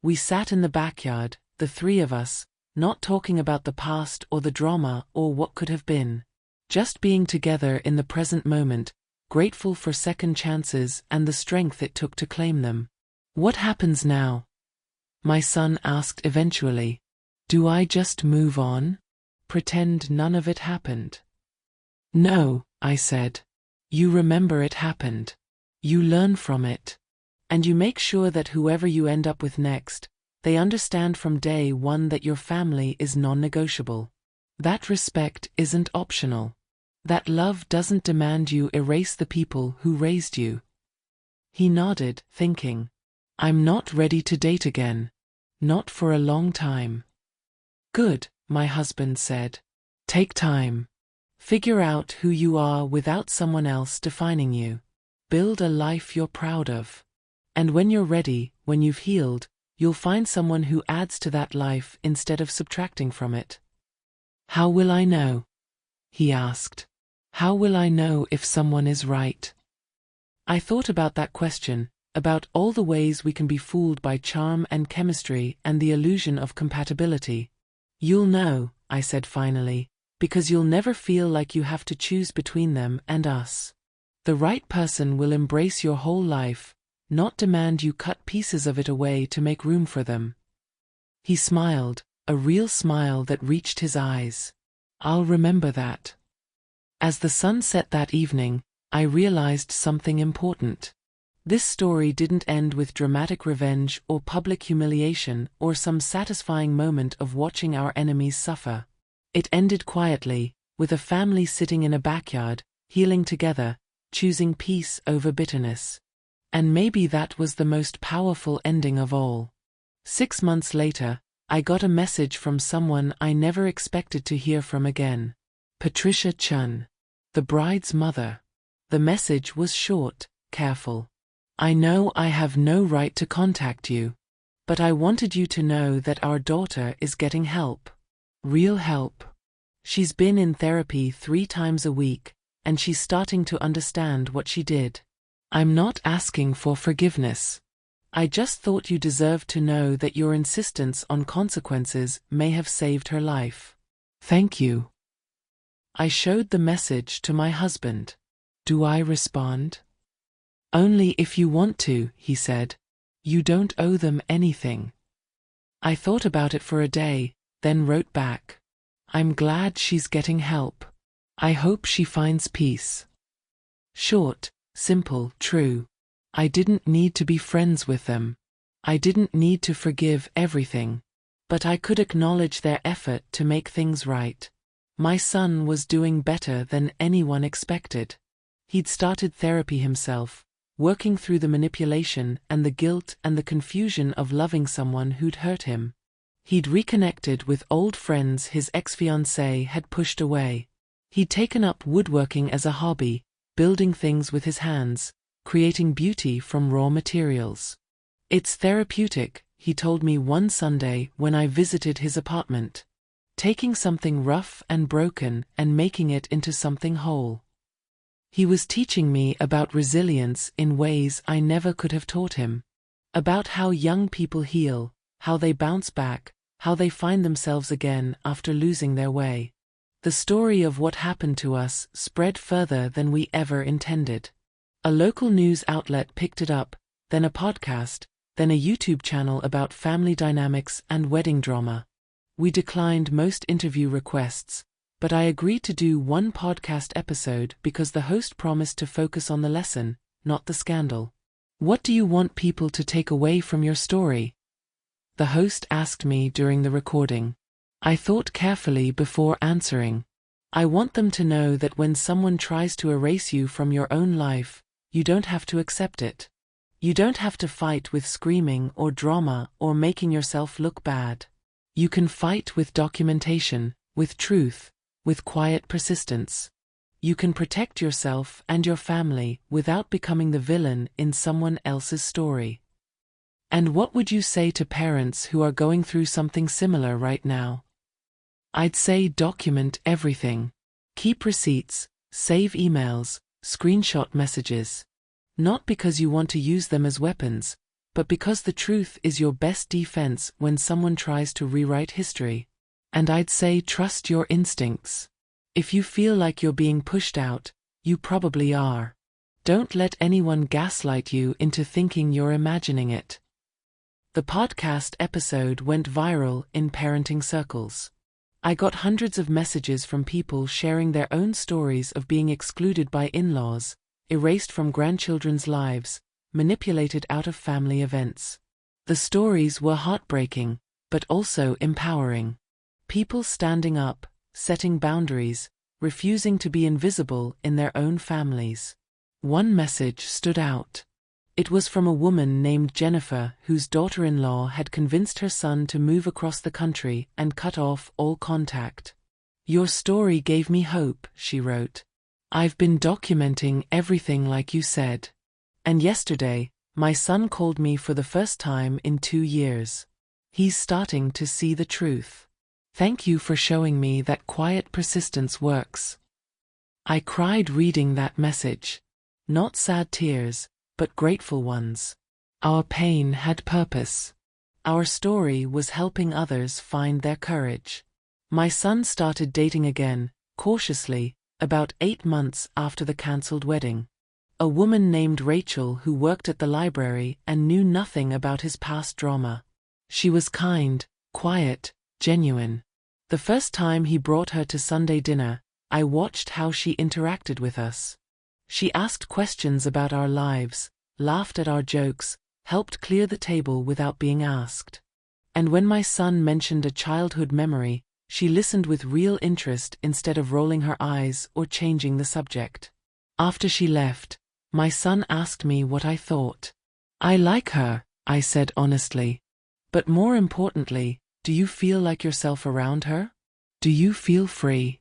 We sat in the backyard, the three of us, not talking about the past or the drama or what could have been. Just being together in the present moment, grateful for second chances and the strength it took to claim them. "What happens now?" my son asked eventually. "Do I just move on? Pretend none of it happened?" "No," I said. "You remember it happened. You learn from it. And you make sure that whoever you end up with next, they understand from day one that your family is non-negotiable. That respect isn't optional. That love doesn't demand you erase the people who raised you." He nodded, thinking. "I'm not ready to date again. Not for a long time." "Good," my husband said. "Take time. Figure out who you are without someone else defining you. Build a life you're proud of. And when you're ready, when you've healed, you'll find someone who adds to that life instead of subtracting from it." "How will I know?" he asked. "How will I know if someone is right?" I thought about that question, about all the ways we can be fooled by charm and chemistry and the illusion of compatibility. "You'll know," I said finally, "because you'll never feel like you have to choose between them and us. The right person will embrace your whole life, not demand you cut pieces of it away to make room for them." He smiled, a real smile that reached his eyes. "I'll remember that." As the sun set that evening, I realized something important. This story didn't end with dramatic revenge or public humiliation or some satisfying moment of watching our enemies suffer. It ended quietly, with a family sitting in a backyard, healing together, choosing peace over bitterness. And maybe that was the most powerful ending of all. 6 months later, I got a message from someone I never expected to hear from again. Patricia Chun, the bride's mother. The message was short, careful. I know I have no right to contact you, but I wanted you to know that our daughter is getting help. Real help. She's been in therapy 3 times a week, and she's starting to understand what she did. I'm not asking for forgiveness. I just thought you deserved to know that your insistence on consequences may have saved her life. Thank you. I showed the message to my husband. Do I respond? Only if you want to, he said. You don't owe them anything. I thought about it for a day, then wrote back. I'm glad she's getting help. I hope she finds peace. Short, simple, true. I didn't need to be friends with them. I didn't need to forgive everything. But I could acknowledge their effort to make things right. My son was doing better than anyone expected. He'd started therapy himself, working through the manipulation and the guilt and the confusion of loving someone who'd hurt him. He'd reconnected with old friends his ex-fiancée had pushed away. He'd taken up woodworking as a hobby, building things with his hands, creating beauty from raw materials. It's therapeutic, he told me one Sunday when I visited his apartment. Taking something rough and broken and making it into something whole. He was teaching me about resilience in ways I never could have taught him. About how young people heal, how they bounce back, how they find themselves again after losing their way. The story of what happened to us spread further than we ever intended. A local news outlet picked it up, then a podcast, then a YouTube channel about family dynamics and wedding drama. We declined most interview requests, but I agreed to do one podcast episode because the host promised to focus on the lesson, not the scandal. What do you want people to take away from your story? The host asked me during the recording. I thought carefully before answering. I want them to know that when someone tries to erase you from your own life, you don't have to accept it. You don't have to fight with screaming or drama or making yourself look bad. You can fight with documentation, with truth, with quiet persistence. You can protect yourself and your family without becoming the villain in someone else's story. And what would you say to parents who are going through something similar right now? I'd say document everything. Keep receipts, save emails, screenshot messages. Not because you want to use them as weapons, but because the truth is your best defense when someone tries to rewrite history. And I'd say trust your instincts. If you feel like you're being pushed out, you probably are. Don't let anyone gaslight you into thinking you're imagining it. The podcast episode went viral in parenting circles. I got hundreds of messages from people sharing their own stories of being excluded by in-laws, erased from grandchildren's lives, manipulated out of family events. The stories were heartbreaking, but also empowering. People standing up, setting boundaries, refusing to be invisible in their own families. One message stood out. It was from a woman named Jennifer whose daughter-in-law had convinced her son to move across the country and cut off all contact. Your story gave me hope, she wrote. I've been documenting everything like you said. And yesterday, my son called me for the first time in 2 years. He's starting to see the truth. Thank you for showing me that quiet persistence works. I cried reading that message. Not sad tears, but grateful ones. Our pain had purpose. Our story was helping others find their courage. My son started dating again, cautiously, about 8 months after the cancelled wedding. A woman named Rachel who worked at the library and knew nothing about his past drama. She was kind, quiet, genuine. The first time he brought her to Sunday dinner, I watched how she interacted with us. She asked questions about our lives, laughed at our jokes, helped clear the table without being asked. And when my son mentioned a childhood memory, she listened with real interest instead of rolling her eyes or changing the subject. After she left, my son asked me what I thought. "I like her," I said honestly. "But more importantly, do you feel like yourself around her? Do you feel free?"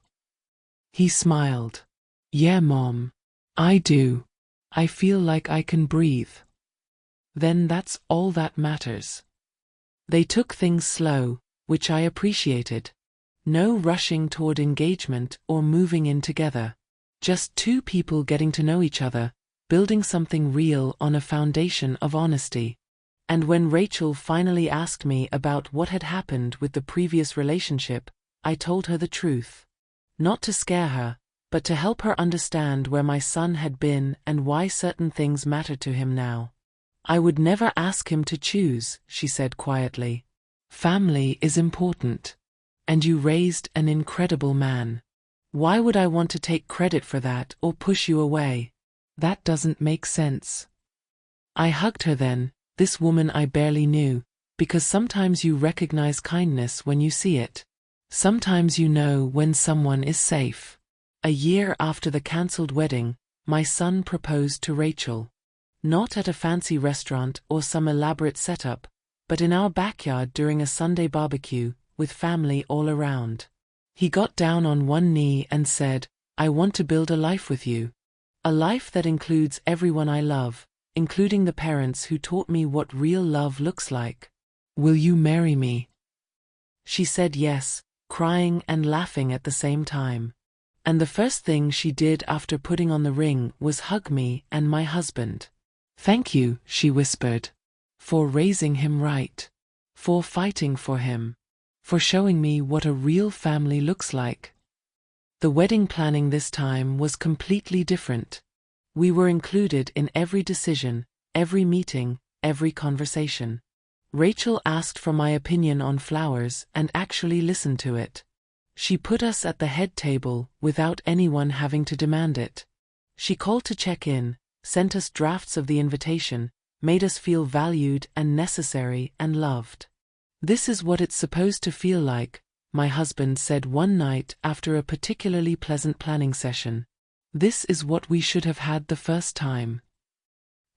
He smiled. "Yeah, Mom. I do. I feel like I can breathe." Then that's all that matters. They took things slow, which I appreciated. No rushing toward engagement or moving in together. Just two people getting to know each other, building something real on a foundation of honesty. And when Rachel finally asked me about what had happened with the previous relationship, I told her the truth. Not to scare her, but to help her understand where my son had been and why certain things mattered to him now. "I would never ask him to choose," she said quietly. "Family is important. And you raised an incredible man. Why would I want to take credit for that or push you away? That doesn't make sense." I hugged her then, this woman I barely knew, because sometimes you recognize kindness when you see it. Sometimes you know when someone is safe. A year after the cancelled wedding, my son proposed to Rachel. Not at a fancy restaurant or some elaborate setup, but in our backyard during a Sunday barbecue, with family all around. He got down on one knee and said, "I want to build a life with you. A life that includes everyone I love, including the parents who taught me what real love looks like. Will you marry me?" She said yes, crying and laughing at the same time. And the first thing she did after putting on the ring was hug me and my husband. "Thank you," she whispered, "for raising him right. For fighting for him. For showing me what a real family looks like." The wedding planning this time was completely different. We were included in every decision, every meeting, every conversation. Rachel asked for my opinion on flowers and actually listened to it. She put us at the head table without anyone having to demand it. She called to check in, sent us drafts of the invitation, made us feel valued and necessary and loved. "This is what it's supposed to feel like," my husband said one night after a particularly pleasant planning session. "This is what we should have had the first time."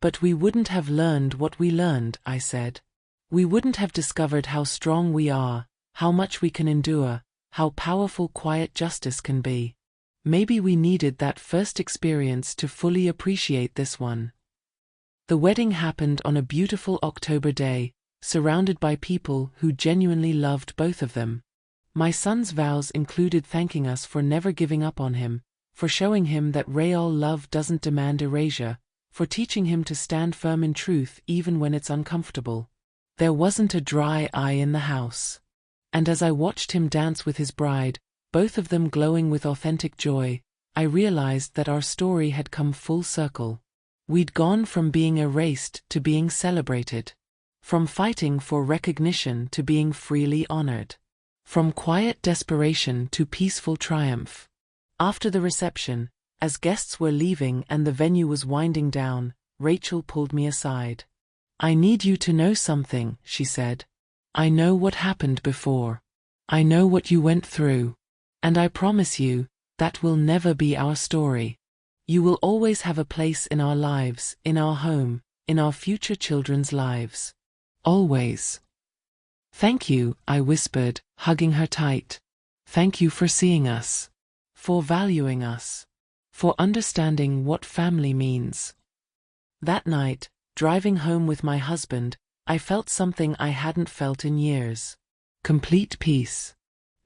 "But we wouldn't have learned what we learned," I said. "We wouldn't have discovered how strong we are, how much we can endure, how powerful quiet justice can be. Maybe we needed that first experience to fully appreciate this one." The wedding happened on a beautiful October day, surrounded by people who genuinely loved both of them. My son's vows included thanking us for never giving up on him, for showing him that real love doesn't demand erasure, for teaching him to stand firm in truth even when it's uncomfortable. There wasn't a dry eye in the house. And as I watched him dance with his bride, both of them glowing with authentic joy, I realized that our story had come full circle. We'd gone from being erased to being celebrated. From fighting for recognition to being freely honored. From quiet desperation to peaceful triumph. After the reception, as guests were leaving and the venue was winding down, Rachel pulled me aside. "I need you to know something," she said. "I know what happened before. I know what you went through. And I promise you, that will never be our story. You will always have a place in our lives, in our home, in our future children's lives. Always." "Thank you," I whispered, hugging her tight. "Thank you for seeing us. For valuing us. For understanding what family means." That night, driving home with my husband, I felt something I hadn't felt in years. Complete peace.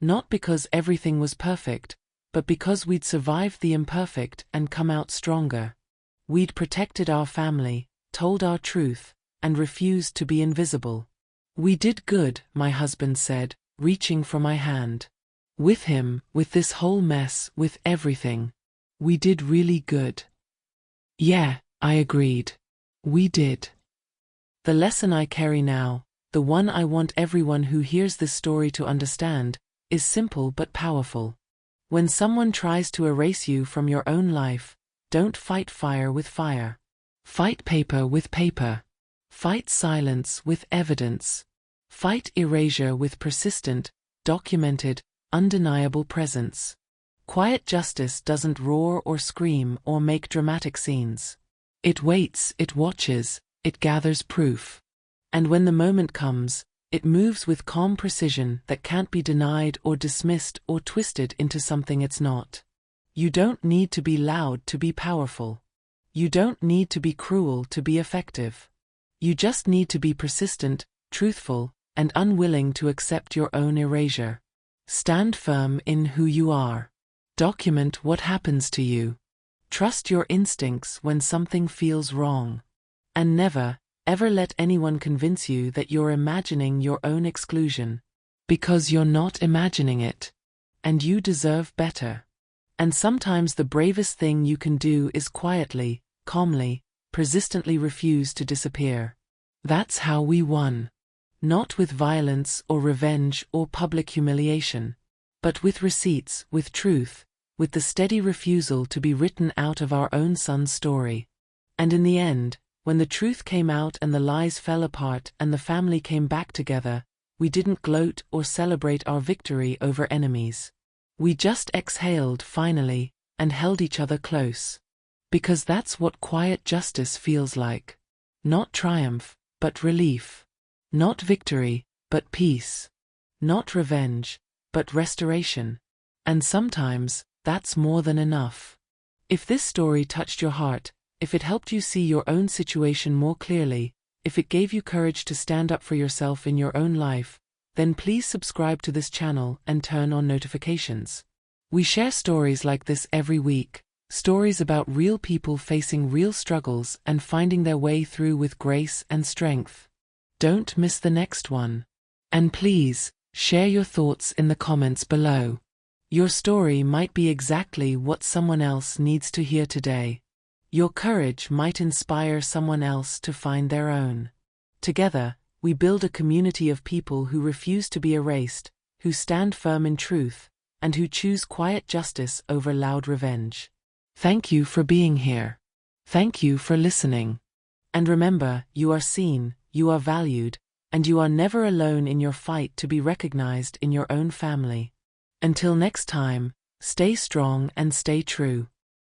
Not because everything was perfect, but because we'd survived the imperfect and come out stronger. We'd protected our family, told our truth, and refused to be invisible. "We did good," my husband said, reaching for my hand. "With him, with this whole mess, with everything. We did really good." "Yeah," I agreed. "We did." The lesson I carry now, the one I want everyone who hears this story to understand, is simple but powerful. When someone tries to erase you from your own life, don't fight fire with fire. Fight paper with paper. Fight silence with evidence. Fight erasure with persistent, documented, undeniable presence. Quiet justice doesn't roar or scream or make dramatic scenes. It waits, it watches, it gathers proof. And when the moment comes, it moves with calm precision that can't be denied or dismissed or twisted into something it's not. You don't need to be loud to be powerful. You don't need to be cruel to be effective. You just need to be persistent, truthful, and unwilling to accept your own erasure. Stand firm in who you are. Document what happens to you. Trust your instincts when something feels wrong. And never, ever let anyone convince you that you're imagining your own exclusion. Because you're not imagining it. And you deserve better. And sometimes the bravest thing you can do is quietly, calmly, persistently refuse to disappear. That's how we won. Not with violence or revenge or public humiliation, but with receipts, with truth, with the steady refusal to be written out of our own son's story. And in the end, when the truth came out and the lies fell apart and the family came back together, we didn't gloat or celebrate our victory over enemies. We just exhaled finally and held each other close. Because that's what quiet justice feels like. Not triumph, but relief. Not victory, but peace. Not revenge, but restoration. And sometimes, that's more than enough. If this story touched your heart, if it helped you see your own situation more clearly, if it gave you courage to stand up for yourself in your own life, then please subscribe to this channel and turn on notifications. We share stories like this every week, stories about real people facing real struggles and finding their way through with grace and strength. Don't miss the next one. And please, share your thoughts in the comments below. Your story might be exactly what someone else needs to hear today. Your courage might inspire someone else to find their own. Together, we build a community of people who refuse to be erased, who stand firm in truth, and who choose quiet justice over loud revenge. Thank you for being here. Thank you for listening. And remember, you are seen, you are valued, and you are never alone in your fight to be recognized in your own family. Until next time, stay strong and stay true.